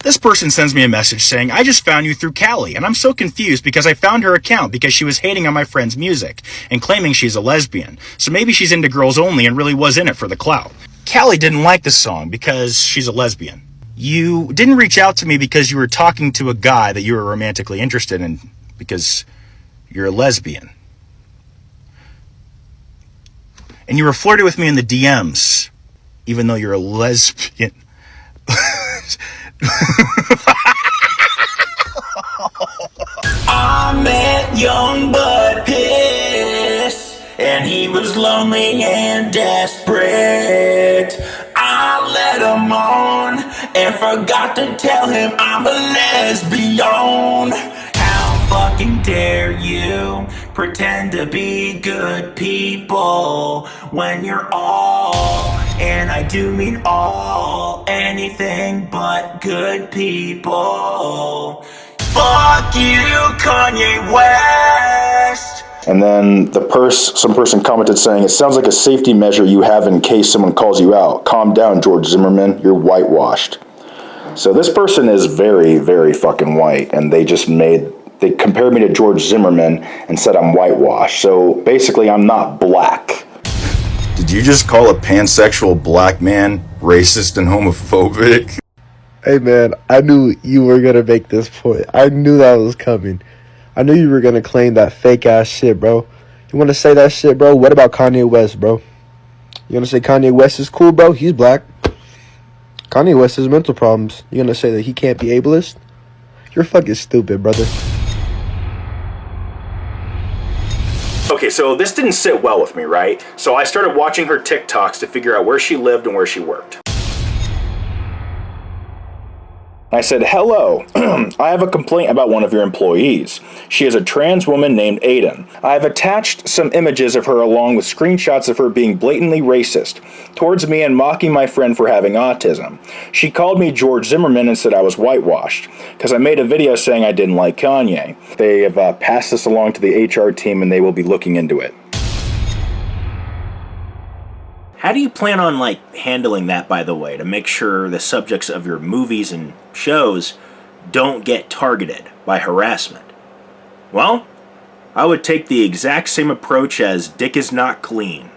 This person sends me a message saying, I just found you through Callie, and I'm so confused because I found her account because she was hating on my friend's music and claiming she's a lesbian. So maybe she's into girls only and really was in it for the clout. Callie didn't like the song because she's a lesbian. You didn't reach out to me because you were talking to a guy that you were romantically interested in because you're a lesbian. And you were flirting with me in the DMs, even though you're a lesbian. I met young but piss, and he was lonely and desperate. I let him on and forgot to tell him I'm a lesbian. How fucking dare you pretend to be good people when you're all, and I do mean all, anything but good people. Fuck you, Kanye West. And then some person commented saying, it sounds like a safety measure you have in case someone calls you out. Calm down, George Zimmerman, you're whitewashed. So this person is very, very fucking white, and they compared me to George Zimmerman and said I'm whitewashed. So basically I'm not black. Did you just call a pansexual black man racist and homophobic? Hey man, I knew you were gonna make this point. I knew that was coming. I knew you were gonna claim that fake ass shit, bro. You wanna say that shit, bro? What about Kanye West, bro? You gonna say Kanye West is cool, bro? He's black. Kanye West has mental problems. You gonna say that he can't be ableist? You're fucking stupid, brother. Okay, so this didn't sit well with me, right? So I started watching her TikToks to figure out where she lived and where she worked. I said, hello, I have a complaint about one of your employees. She is a trans woman named Aiden. I have attached some images of her along with screenshots of her being blatantly racist towards me and mocking my friend for having autism. She called me George Zimmerman and said I was whitewashed because I made a video saying I didn't like Kanye. They have passed this along to the HR team and they will be looking into it. How do you plan on, handling that, by the way, to make sure the subjects of your movies and shows don't get targeted by harassment? Well, I would take the exact same approach as Dick is Not Clean.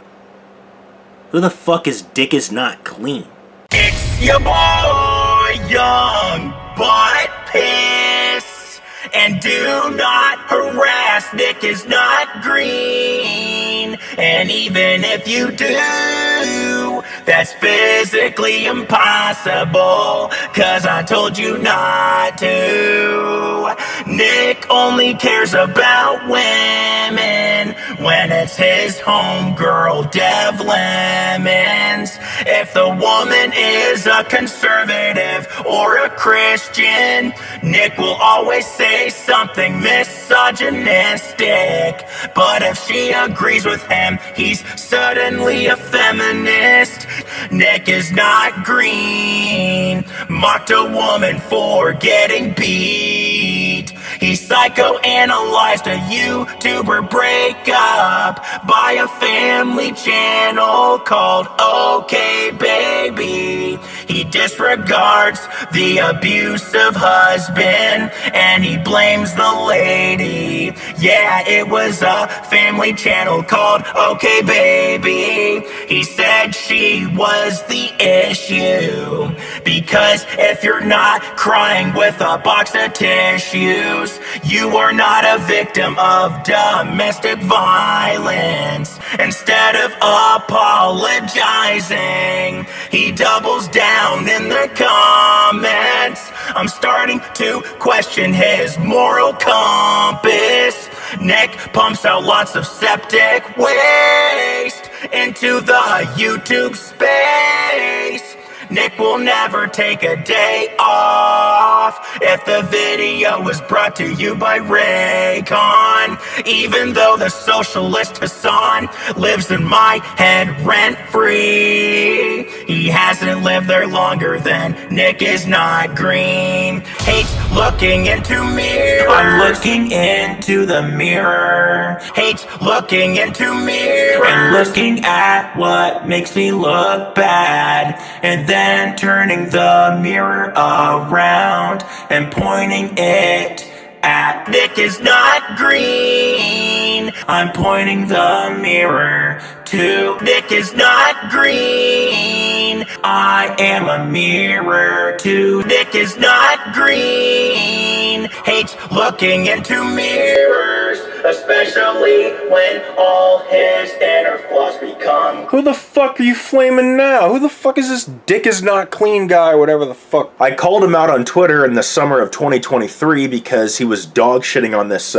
Who the fuck is Dick is Not Clean? It's your boy, Young Butt Piss. And do not harass, Nick is not green. And even if you do, that's physically impossible, 'cause I told you not to. Nick only cares about women when it's his homegirl, Dev Lemons. If the woman is a conservative or a Christian, Nick will always say something misogynistic. But if she agrees with him, he's suddenly a feminist. Nick is not green. Mocked a woman for getting beat. He psychoanalyzed a YouTuber breakup by a family channel called OK Baby. He disregards the abusive husband and he blames the lady. Yeah, it was a family channel called OK Baby. He said she was the issue because if you're not crying with a box of tissues, you are not a victim of domestic violence. Instead of apologizing, he doubles down in the comments. I'm starting to question his moral compass. Nick pumps out lots of septic waste into the YouTube space. Nick will never take a day off if the video was brought to you by Raycon. Even though the socialist Hassan lives in my head rent-free, he hasn't lived there longer than Nick is not green. Hates looking into mirrors. I'm looking into the mirror. Hates looking into mirrors and looking at what makes me look bad, and then turning the mirror around and pointing it at Nick is not green. I'm pointing the mirror to Nick is not green. I am a mirror to Nick is not green. Hates looking into mirrors, especially when all his inner flaws become. Who the fuck are you flaming now? Who the fuck is this Dick is not clean guy or whatever the fuck? I called him out on Twitter in the summer of 2023 because he was dog shitting on this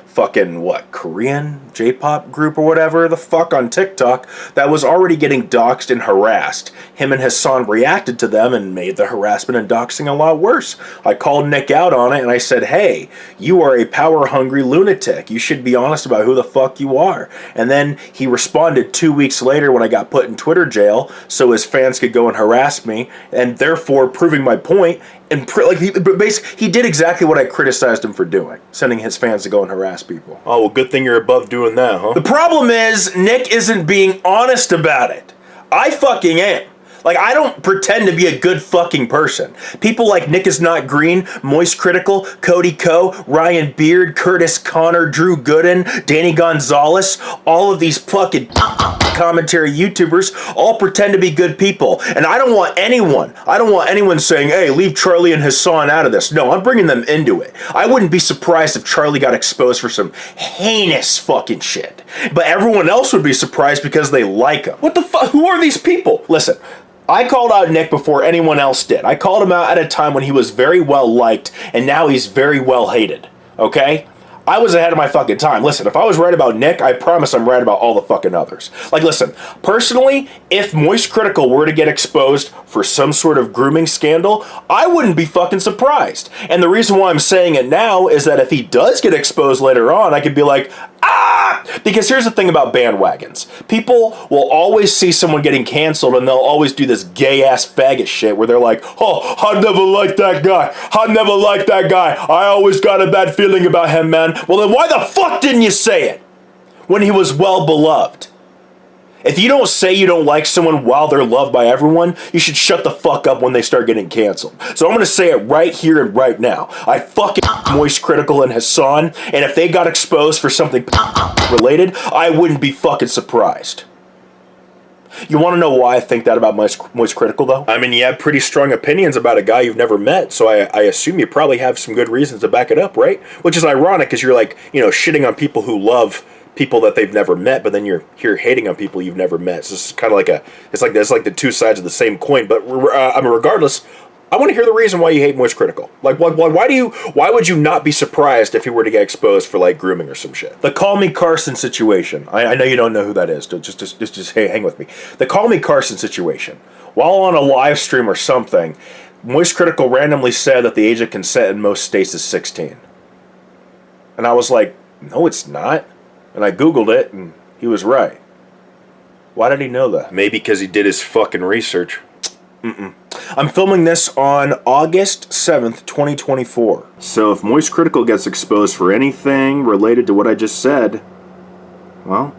fucking, what, Korean J-pop group or whatever the fuck on TikTok that was already getting doxxed and harassed. Him and Hassan reacted to them and made the harassment and doxing a lot worse. I called Nick out on it and I said, hey, you are a power-hungry lunatic. You should be honest about who the fuck you are. And then he responded 2 weeks later when I got put in Twitter jail so his fans could go and harass me, and therefore proving my point. And he did exactly what I criticized him for doing, sending his fans to go and harass people. Oh, well, good thing you're above doing that, huh? The problem is, Nick isn't being honest about it. I fucking am. Like, I don't pretend to be a good fucking person. People like Nick is not green, Moist Critical, Cody Ko, Ryan Beard, Curtis Connor, Drew Gooden, Danny Gonzalez, all of these fucking commentary YouTubers all pretend to be good people. And I don't want anyone saying, hey, leave Charlie and Hassan out of this. No, I'm bringing them into it. I wouldn't be surprised if Charlie got exposed for some heinous fucking shit. But everyone else would be surprised because they like him. What the fuck? Who are these people? Listen, I called out Nick before anyone else did. I called him out at a time when he was very well liked, and now he's very well hated. Okay? I was ahead of my fucking time. Listen, if I was right about Nick, I promise I'm right about all the fucking others. Like, listen, personally, if Moist Critical were to get exposed for some sort of grooming scandal, I wouldn't be fucking surprised. And the reason why I'm saying it now is that if he does get exposed later on, I could be like, ah! Because here's the thing about bandwagons. People will always see someone getting canceled and they'll always do this gay-ass faggot shit where they're like, oh, I never liked that guy. I never liked that guy. I always got a bad feeling about him, man. Well, then why the fuck didn't you say it when he was well beloved? If you don't say you don't like someone while they're loved by everyone, you should shut the fuck up when they start getting canceled. So I'm going to say it right here and right now. I fucking Moist Critical and Hassan, and if they got exposed for something related, I wouldn't be fucking surprised. You want to know why I think that about Moist Critical, though? I mean, you have pretty strong opinions about a guy you've never met, so I assume you probably have some good reasons to back it up, right? Which is ironic, because you're like, you know, shitting on people who love people that they've never met, but then you're here hating on people you've never met. So it's kind of like it's like the two sides of the same coin. But I mean, regardless, I want to hear the reason why you hate Moist Critical. Like, why would you not be surprised if he were to get exposed for like grooming or some shit? The Call Me Carson situation. I know you don't know who that is. Just hang with me. The Call Me Carson situation. While on a live stream or something, Moist Critical randomly said that the age of consent in most states is 16. And I was like, no, it's not. And I Googled it, and he was right. Why did he know that? Maybe because he did his fucking research. I'm filming this on August 7th, 2024. So if Moist Critical gets exposed for anything related to what I just said, well,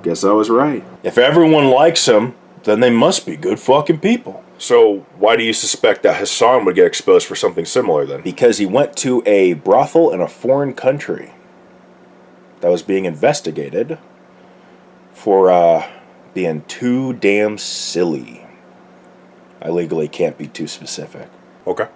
guess I was right. If everyone likes him, then they must be good fucking people. So why do you suspect that Hassan would get exposed for something similar then? Because he went to a brothel in a foreign country that was being investigated for being too damn silly. I legally can't be too specific. Okay.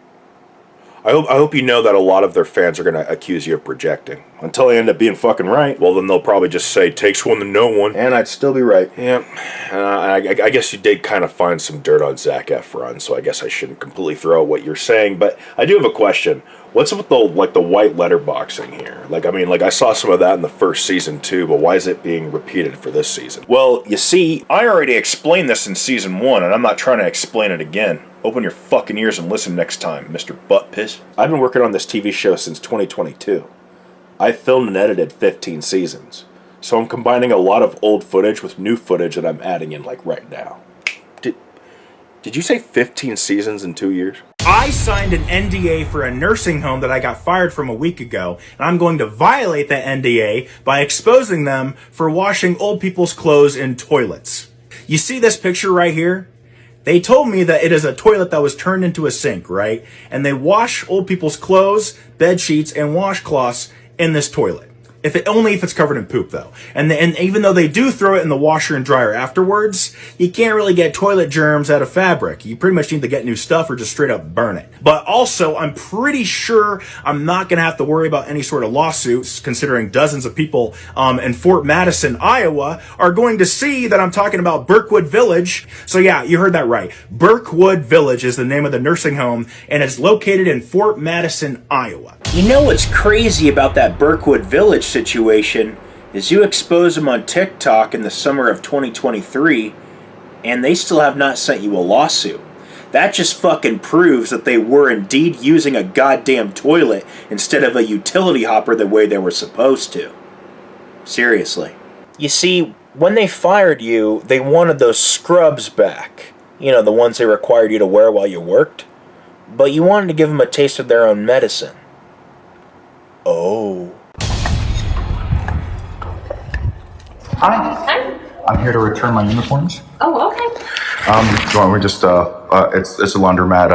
I hope you know that a lot of their fans are going to accuse you of projecting. Until I end up being fucking right, well then they'll probably just say, takes one to know one. And I'd still be right. Yeah. I guess you did kind of find some dirt on Zac Efron, so I guess I shouldn't completely throw out what you're saying, but I do have a question. What's up with the white letterboxing here? Like, I mean, like I saw some of that in the first season too, but why is it being repeated for this season? Well, you see, I already explained this in season 1, and I'm not trying to explain it again. Open your fucking ears and listen next time, Mr. Butt Piss. I've been working on this TV show since 2022. I filmed and edited 15 seasons. So I'm combining a lot of old footage with new footage that I'm adding in like right now. Did you say 15 seasons in 2 years? I signed an NDA for a nursing home that I got fired from a week ago, and I'm going to violate that NDA by exposing them for washing old people's clothes in toilets. You see this picture right here? They told me that it is a toilet that was turned into a sink, right? And they wash old people's clothes, bed sheets, and washcloths in this toilet. Only if it's covered in poop, though. And even though they do throw it in the washer and dryer afterwards, you can't really get toilet germs out of fabric. You pretty much need to get new stuff or just straight up burn it. But also, I'm pretty sure I'm not going to have to worry about any sort of lawsuits, considering dozens of people in Fort Madison, Iowa, are going to see that I'm talking about Burkwood Village. So yeah, you heard that right. Burkwood Village is the name of the nursing home, and it's located in Fort Madison, Iowa. You know what's crazy about that Burkwood Village situation is you expose them on TikTok in the summer of 2023, and they still have not sent you a lawsuit. That just fucking proves that they were indeed using a goddamn toilet instead of a utility hopper the way they were supposed to. Seriously. You see, when they fired you, they wanted those scrubs back. You know, the ones they required you to wear while you worked. But you wanted to give them a taste of their own medicine. Oh. Hi. I'm here to return my uniforms. Oh, okay. Do you want me just it's a laundromat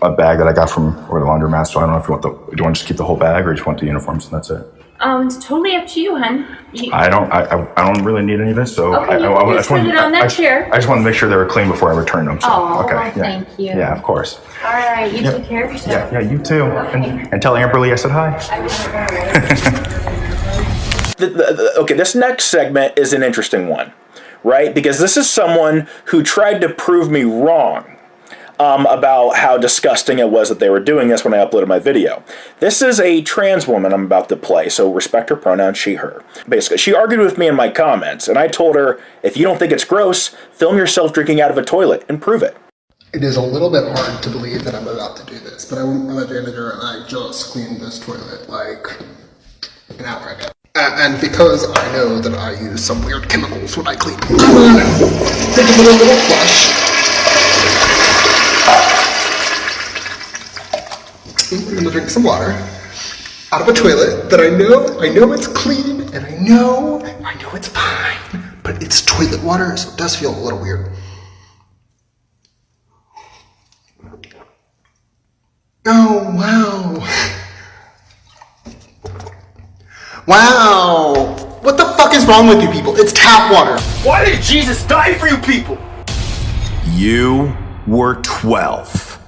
a bag that I got from the laundromat, so I don't know if you want do you want to just keep the whole bag or you just want the uniforms and that's it? It's totally up to you, hun. I don't really need any of this, so Okay, I just put it on that chair. I just want to make sure they were clean before I return them. So, Oh, okay. Yeah. thank you. Yeah, of course. All right, you take care of yourself. Yeah, you too. And tell Amberly I said hi. Okay, this next segment is an interesting one, right? Because this is someone who tried to prove me wrong about how disgusting it was that they were doing this when I uploaded my video. This is a trans woman I'm about to play, so respect her pronouns, she, her. Basically, she argued with me in my comments, and I told her, if you don't think it's gross, film yourself drinking out of a toilet and prove it. It is a little bit hard to believe that I'm about to do this, but I'm a janitor and I just cleaned this toilet like an hour ago. And because I know that I use some weird chemicals when I clean, I'm gonna take a little flush. I'm gonna drink some water out of a toilet that I know it's clean and I know it's fine, but it's toilet water, so it does feel a little weird. Oh, wow. Wow. What the fuck is wrong with you people? It's tap water. Why did Jesus die for you people? You were 12.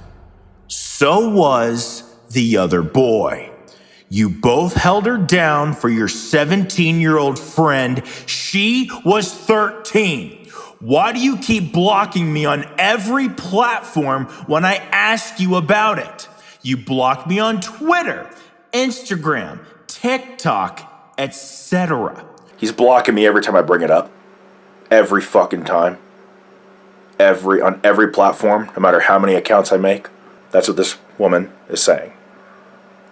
So was the other boy. You both held her down for your 17-year-old friend. She was 13. Why do you keep blocking me on every platform when I ask you about it? You block me on Twitter, Instagram, TikTok, etc. He's blocking me every time I bring it up. Every fucking time. On every platform, no matter how many accounts I make. That's what this woman is saying.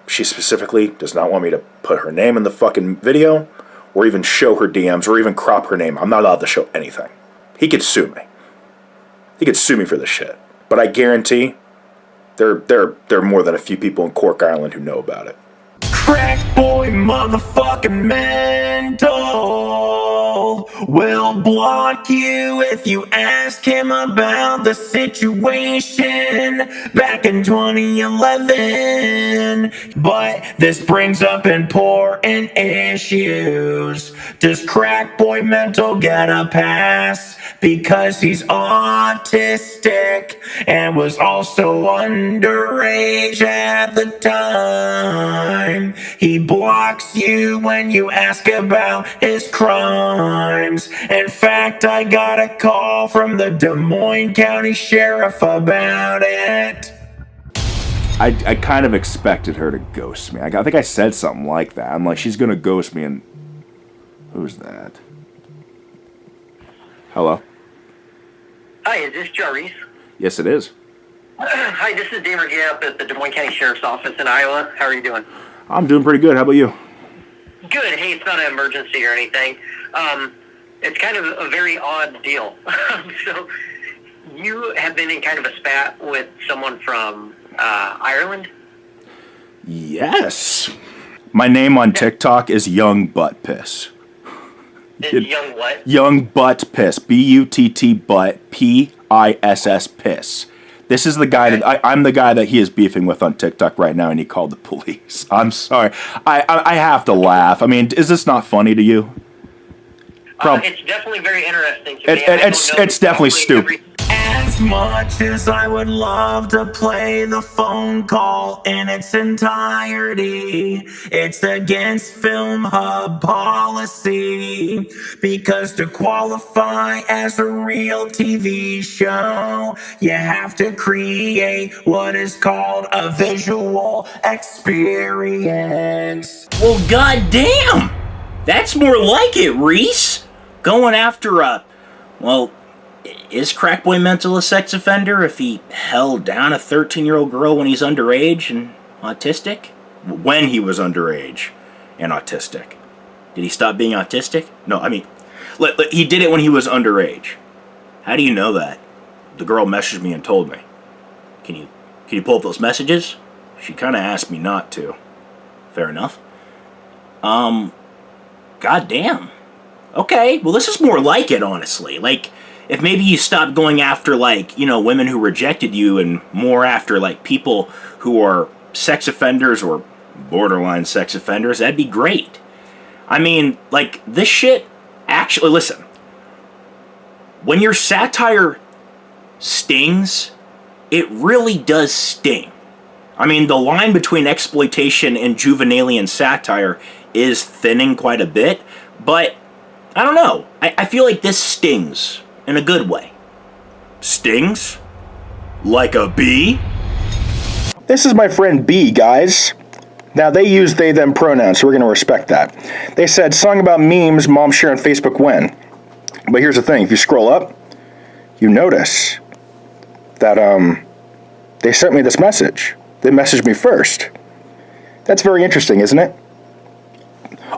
She specifically does not want me to put her name in the fucking video, or even show her DMs, or even crop her name. I'm not allowed to show anything. He could sue me. He could sue me for this shit. But I guarantee there are more than a few people in Cork Island who know about it. Crack boy motherfucking mental will block you if you ask him about the situation back in 2011. But this brings up important issues. Does crack boy mental get a pass because he's autistic and was also underage at the time? He blocks you when you ask about his crimes. In fact, I got a call from the Des Moines County Sheriff about it. I kind of expected her to ghost me. I think I said something like that. I'm like, she's gonna ghost me, and who's that? Hello? Hi, is this Jarvis? Yes, it is. Hi, this is Dave Regay up at the Des Moines County Sheriff's Office in Iowa. How are you doing? I'm doing pretty good. How about you? Good. Hey, it's not an emergency or anything. It's kind of a very odd deal. So, you have been in kind of a spat with someone from Ireland? Yes. My name on TikTok is Young Butt Piss. Is Young what? Young Butt Piss. B-U-T-T Butt P-I-S-S Piss. This is the guy that I'm the guy that he is beefing with on TikTok right now, and he called the police. I'm sorry. I have to laugh. I mean, is this not funny to you? It's definitely very interesting to me. It's definitely stupid. As much as I would love to play the phone call in its entirety, it's against Film Hub policy. Because to qualify as a real TV show, you have to create what is called a visual experience. Well, goddamn! That's more like it, Reese. Going after is Crackboy Mental a sex offender if he held down a 13-year-old girl when he's underage and autistic? When he was underage and autistic. Did he stop being autistic? No, I mean, he did it when he was underage. How do you know that? The girl messaged me and told me. Can you pull up those messages? She kind of asked me not to. Fair enough. Goddamn. Okay, well this is more like it, honestly. Like, if maybe you stopped going after, like, you know, women who rejected you and more after, like, people who are sex offenders or borderline sex offenders, that'd be great. I mean, like, this shit, actually, listen. When your satire stings, it really does sting. I mean, the line between exploitation and juvenalian satire is thinning quite a bit, but I don't know. I feel like this stings in a good way. Stings? Like a bee? This is my friend B, guys. Now, they use they, them pronouns, so we're going to respect that. They said, song about memes, mom share on Facebook when. But here's the thing. If you scroll up, you notice that they sent me this message. They messaged me first. That's very interesting, isn't it?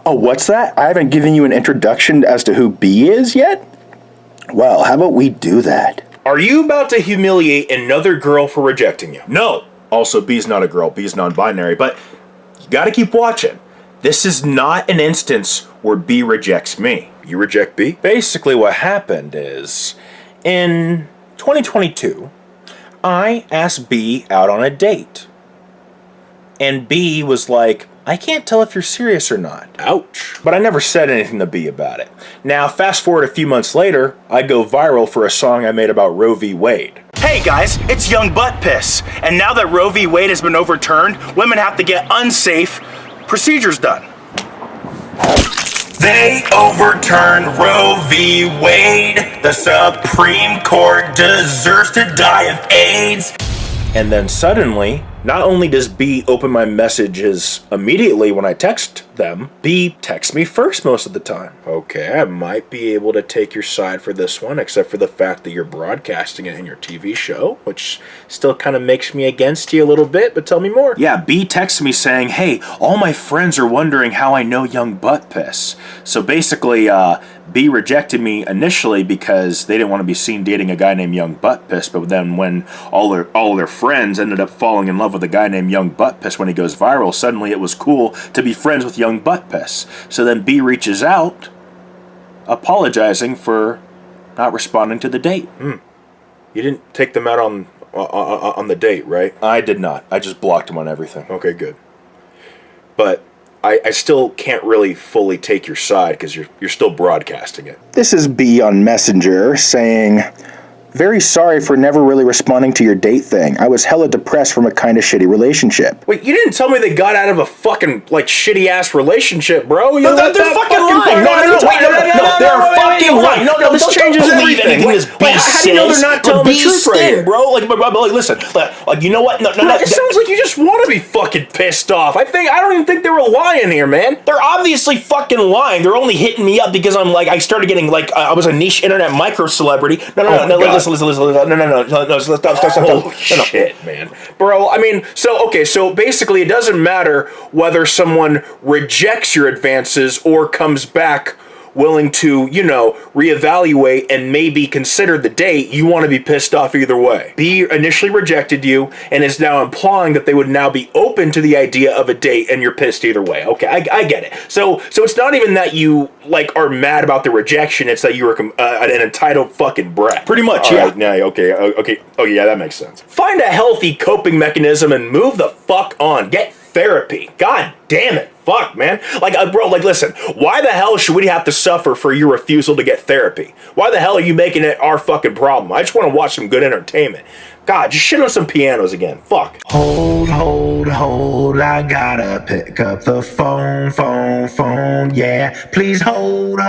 Oh, what's that? I haven't given you an introduction as to who B is yet? Well, how about we do that? Are you about to humiliate another girl for rejecting you? No. Also, B's not a girl. B's non-binary. But you gotta keep watching. This is not an instance where B rejects me. You reject B? Basically what happened is, in 2022, I asked B out on a date. And B was like, I can't tell if you're serious or not. Ouch. But I never said anything to B about it. Now, fast forward a few months later, I go viral for a song I made about Roe v. Wade. Hey guys, it's Young Butt Piss. And now that Roe v. Wade has been overturned, women have to get unsafe procedures done. They overturned Roe v. Wade. The Supreme Court deserves to die of AIDS. And then suddenly, not only does B open my messages immediately when I text them, B texts me first most of the time. Okay, I might be able to take your side for this one, except for the fact that you're broadcasting it in your TV show, which still kind of makes me against you a little bit, but tell me more. Yeah, B texts me saying, hey, all my friends are wondering how I know Young Butt Piss. So basically, B rejected me initially because they didn't want to be seen dating a guy named Young Butt Piss, but then when all their friends ended up falling in love with a guy named Young Butt Piss when he goes viral, suddenly it was cool to be friends with Young Butt Piss. So then B reaches out, apologizing for not responding to the date. You didn't take them out on the date, right? I did not. I just blocked them on everything. Okay, good. But I still can't really fully take your side because you're still broadcasting it. This is B on Messenger saying, very sorry for never really responding to your date thing. I was hella depressed from a kind of shitty relationship. Wait, you didn't tell me they got out of a fucking, like, shitty-ass relationship, bro. No, they're fucking lying. No, they're fucking lying. No, this changes everything. How do you know they're not telling the truth right here, bro? Like, listen, like, you know what? No, it sounds like you just want to be fucking pissed off. I don't even think they were lying here, man. They're obviously fucking lying. They're only hitting me up because I'm like, I started getting, like, I was a niche internet micro-celebrity. No, listen. No, stop. Shit, man. Bro, I mean, so basically it doesn't matter whether someone rejects your advances or comes back willing to, reevaluate and maybe consider the date, you want to be pissed off either way. B initially rejected you and is now implying that they would now be open to the idea of a date, and you're pissed either way. Okay, I get it. So it's not even that you are mad about the rejection, it's that you were an entitled fucking brat. Pretty much, All yeah. right, yeah, okay, yeah, that makes sense. Find a healthy coping mechanism and move the fuck on. Get therapy. God damn it. Fuck, man. Bro, listen, why the hell should we have to suffer for your refusal to get therapy? Why the hell are you making it our fucking problem? I just want to watch some good entertainment. God, just shit on some pianos again. Fuck. Hold, I gotta pick up the phone, yeah. Please hold.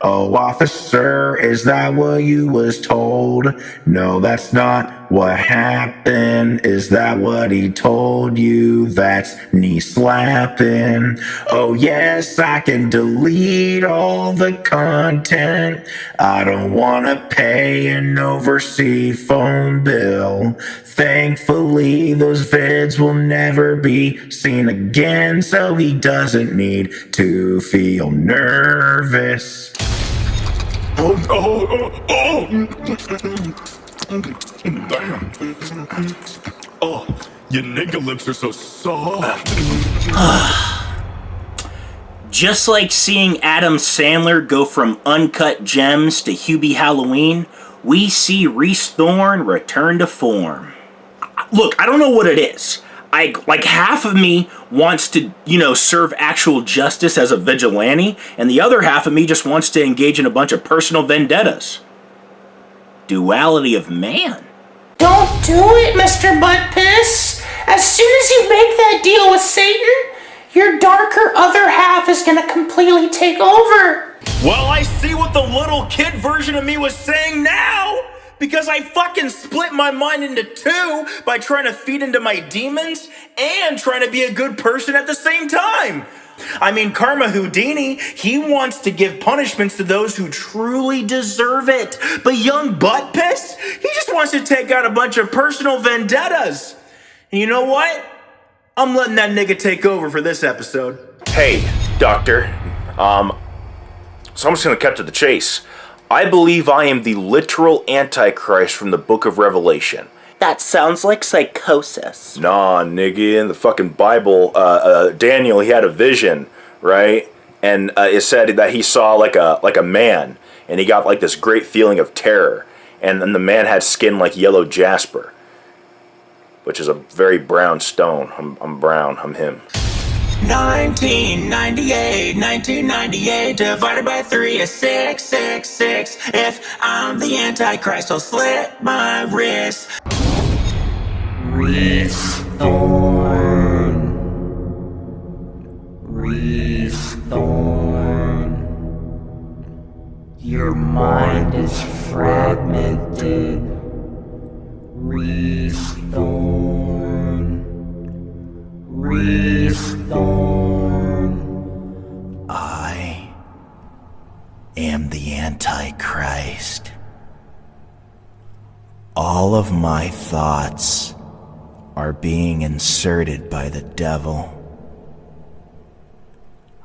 Oh, officer, is that what you was told? No, that's not what happened. Is that what he told you? That's knee slapping. Oh, yes, I can delete all the content. I don't wanna pay an overseas phone bill. Thankfully, those vids will never be seen again, so he doesn't need to feel nervous. Oh, damn. Oh, your nigga lips are so soft. Just like seeing Adam Sandler go from Uncut Gems to Hubie Halloween, we see Reese Thorne return to form. Look, I don't know what it is. Half of me wants to, serve actual justice as a vigilante, and the other half of me just wants to engage in a bunch of personal vendettas. Duality of man. Don't do it, Mr. Buttpiss. As soon as you make that deal with Satan, your darker other half is gonna completely take over. Well, I see what the little kid version of me was saying now! Because I fucking split my mind into two by trying to feed into my demons and trying to be a good person at the same time. I mean, Karma Houdini, he wants to give punishments to those who truly deserve it. But young Buttpiss, he just wants to take out a bunch of personal vendettas. And you know what? I'm letting that nigga take over for this episode. Hey, Doctor. So I'm just gonna cut to the chase. I believe I am the literal Antichrist from the Book of Revelation. That sounds like psychosis. Nah, nigga, in the fucking Bible, Daniel, he had a vision, right? And it said that he saw like a man, and he got this great feeling of terror. And then the man had skin like yellow jasper, which is a very brown stone. I'm brown, I'm him. 1998 divided by 3 is 666. If I'm the Antichrist, I'll slit my wrist. Reese Thorne. Your mind is fragmented. Reese Thorne. I am the Antichrist. All of my thoughts are being inserted by the devil.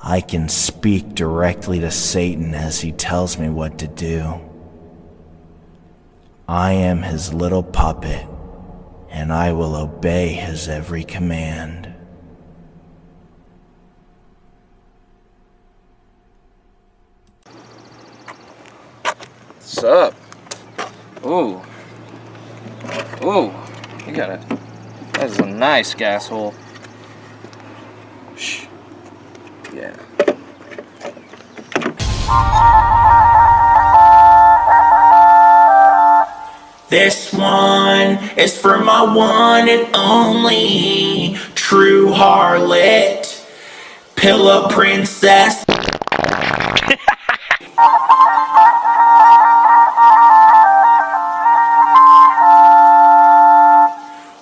I can speak directly to Satan as he tells me what to do. I am his little puppet, and I will obey his every command. What's up? Ooh, you got it. That is a nice gas hole. Shh. Yeah. This one is for my one and only true harlot, pillow princess.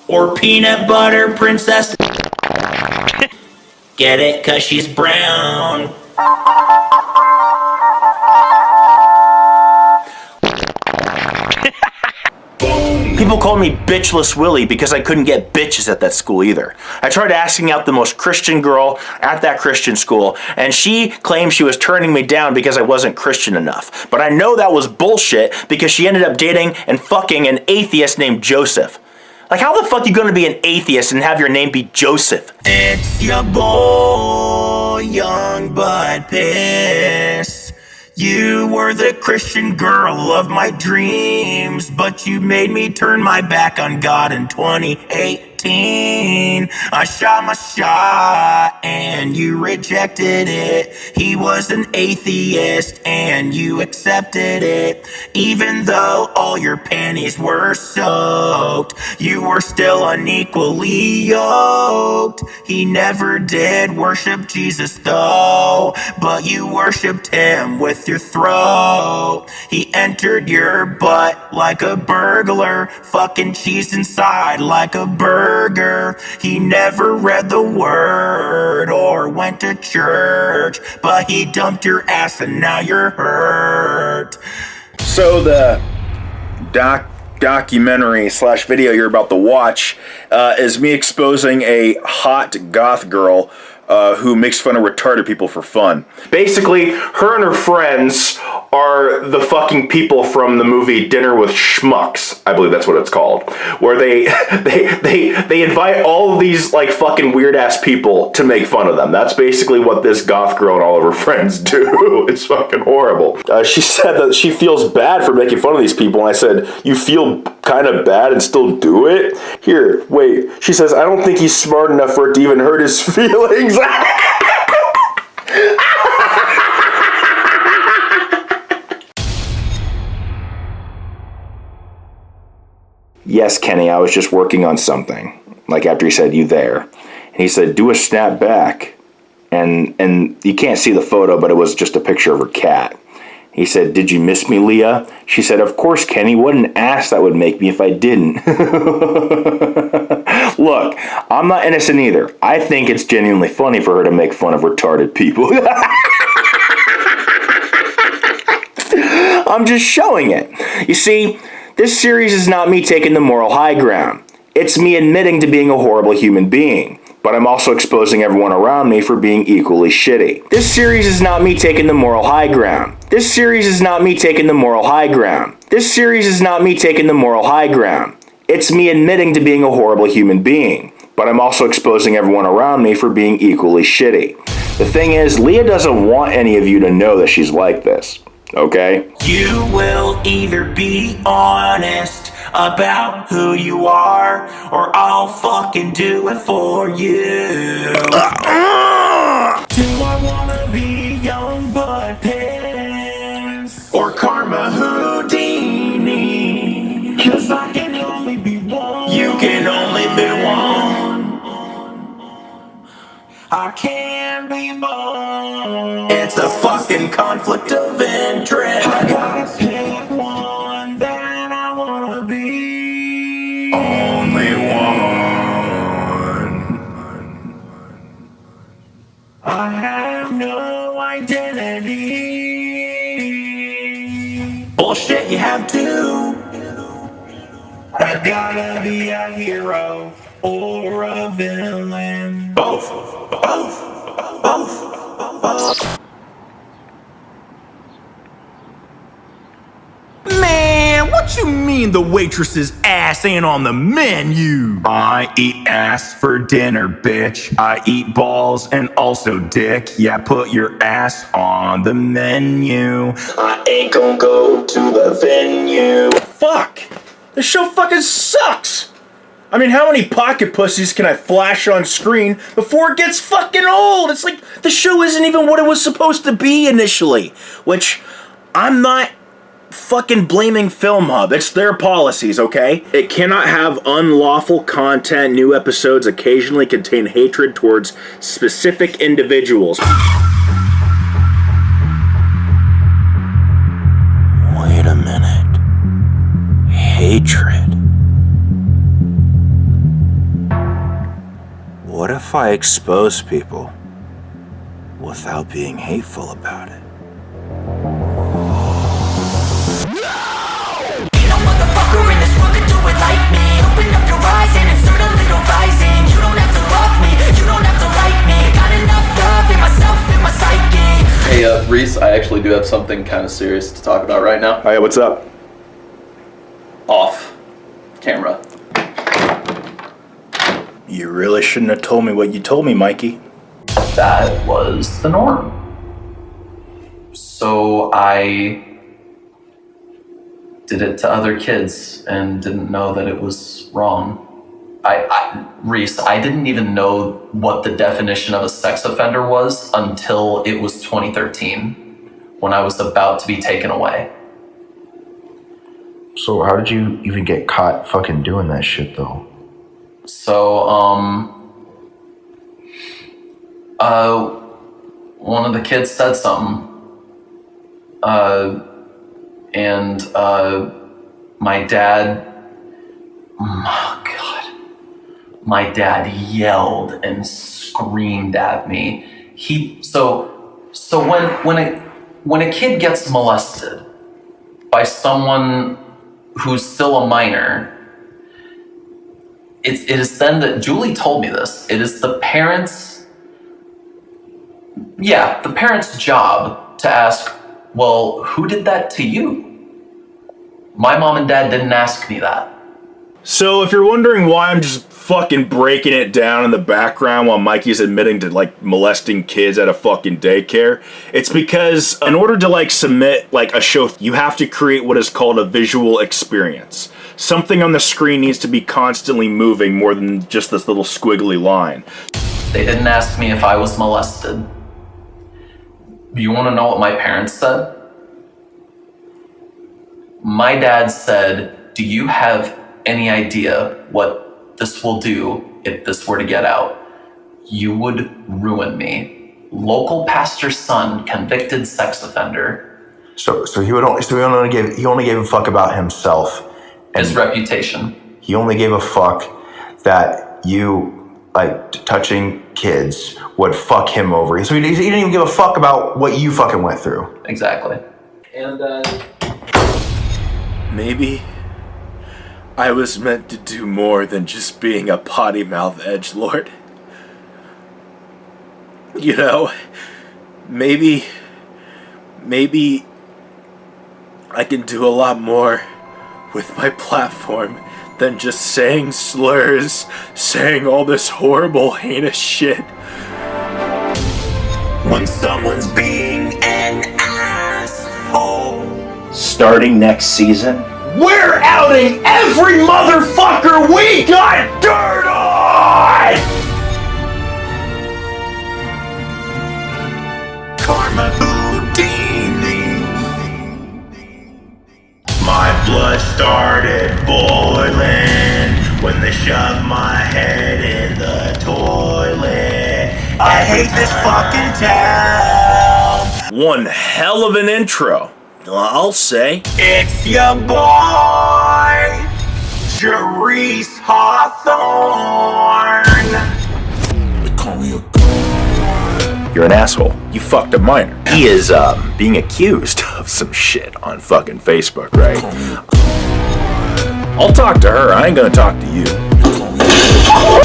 Or peanut butter princess. Get it? 'Cause she's brown. Boom. People called me Bitchless Willie because I couldn't get bitches at that school either. I tried asking out the most Christian girl at that Christian school, and she claimed she was turning me down because I wasn't Christian enough. But I know that was bullshit because she ended up dating and fucking an atheist named Joseph. Like, how the fuck are you gonna be an atheist and have your name be Joseph? It's your boy, Young Butt Piss. You were the Christian girl of my dreams, but you made me turn my back on God in 2018. I shot my shot and you rejected it. He was an atheist and you accepted it. Even though all your panties were soaked, you were still unequally yoked. He never did worship Jesus though, but you worshipped him with your throat. He entered your butt like a burglar, fucking cheese inside like a burger. He never read the word or went to church, but he dumped your ass and now you're hurt. So the documentary / video you're about to watch is me exposing a hot goth girl who makes fun of retarded people for fun. Basically, her and her friends are the fucking people from the movie Dinner with Schmucks, I believe that's what it's called, where they invite all of these like fucking weird ass people to make fun of them. That's basically what this goth girl and all of her friends do. It's fucking horrible. She said that she feels bad for making fun of these people, and I said, you feel kind of bad and still do it? Here, wait. She says, I don't think he's smart enough for it to even hurt his feelings. Yes, Kenny, I was just working on something. Like after he said, you there? And he said, do a snap back. And you can't see the photo, but it was just a picture of her cat. He said, did you miss me, Leah? She said, of course, Kenny. What an ass that would make me if I didn't. Look, I'm not innocent either. I think it's genuinely funny for her to make fun of retarded people. I'm just showing it. You see, this series is not me taking the moral high ground. It's me admitting to being a horrible human being. But I'm also exposing everyone around me for being equally shitty. This series is not me taking the moral high ground. This series is not me taking the moral high ground. This series is not me taking the moral high ground. It's me admitting to being a horrible human being. But I'm also exposing everyone around me for being equally shitty. The thing is, Leah doesn't want any of you to know that she's like this. Okay? You will either be honest about who you are, or I'll fucking do it for you. Do I wanna be Young Butt Piss or Karma Houdini? 'Cause I can only be one. You can only be one. I can't be more. It's a fucking conflict of interest. I gotta pick one that I wanna be. Only one. I have no identity. Bullshit, you have to. I gotta be a hero or a villain. Both. Man, what you mean the waitress's ass ain't on the menu? I eat ass for dinner, bitch. I eat balls and also dick. Yeah, put your ass on the menu. I ain't gonna go to the venue. Fuck! This show fucking sucks! I mean, how many pocket pussies can I flash on screen before it gets fucking old? It's like, the show isn't even what it was supposed to be initially. Which, I'm not fucking blaming Film Hub. It's their policies, okay? It cannot have unlawful content. New episodes occasionally contain hatred towards specific individuals. Wait a minute. Hatred. What if I expose people without being hateful about it? Ain't no motherfucker in this world can do it like do have something kind of serious to talk about right now. Hey, what's up? Off camera. You really shouldn't have told me what you told me, Mikey. That was the norm. So I did it to other kids and didn't know that it was wrong. Reese, I didn't even know what the definition of a sex offender was until it was 2013, when I was about to be taken away. So how did you even get caught fucking doing that shit though? So, one of the kids said something, and my dad, oh God, my dad yelled and screamed at me. So when a kid gets molested by someone who's still a minor, it is then that Julie told me this. It is the parents' job to ask, well, who did that to you? My mom and dad didn't ask me that. So if you're wondering why I'm just fucking breaking it down in the background while Mikey's admitting to like molesting kids at a fucking daycare, it's because in order to like submit like a show, you have to create what is called a visual experience. Something on the screen needs to be constantly moving more than just this little squiggly line. They didn't ask me if I was molested. Do you want to know what my parents said? My dad said, do you have any idea what this will do if this were to get out? You would ruin me. Local pastor's son, convicted sex offender. So he only gave a fuck about himself. And his reputation. He only gave a fuck that you, like, touching kids would fuck him over. So he didn't even give a fuck about what you fucking went through. Exactly. And, Maybe I was meant to do more than just being a potty mouth edgelord. You know, maybe I can do a lot more with my platform than just saying slurs, saying all this horrible, heinous shit. When someone's being an asshole. Starting next season, We're outing every motherfucker we got dirt on! Karma Houdini. My blood started boiling when they shoved my head in the toilet. I hate this fucking town. One hell of an intro, I'll say. It's your boy, Jerice Hawthorne. They call me a god. You're an asshole. You fucked a minor. He is being accused of some shit on fucking Facebook, right? I'll talk to her. I ain't gonna talk to you.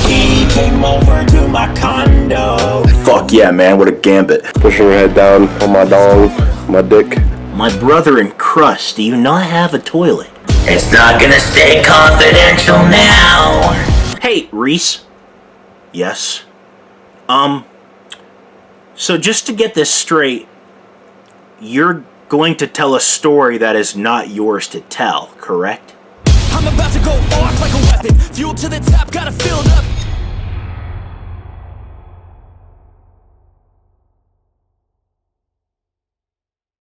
He came over to my condo. Fuck yeah, man. What a gambit. Pushing your head down on my dong, my dick. my brother and Crust, do you not have a toilet? It's not gonna stay confidential now. Hey, Reese. Yes? So just to get this straight, you're going to tell a story that is not yours to tell, correct? I'm about to go off like a weapon. Fuel to the top, gotta fill it up.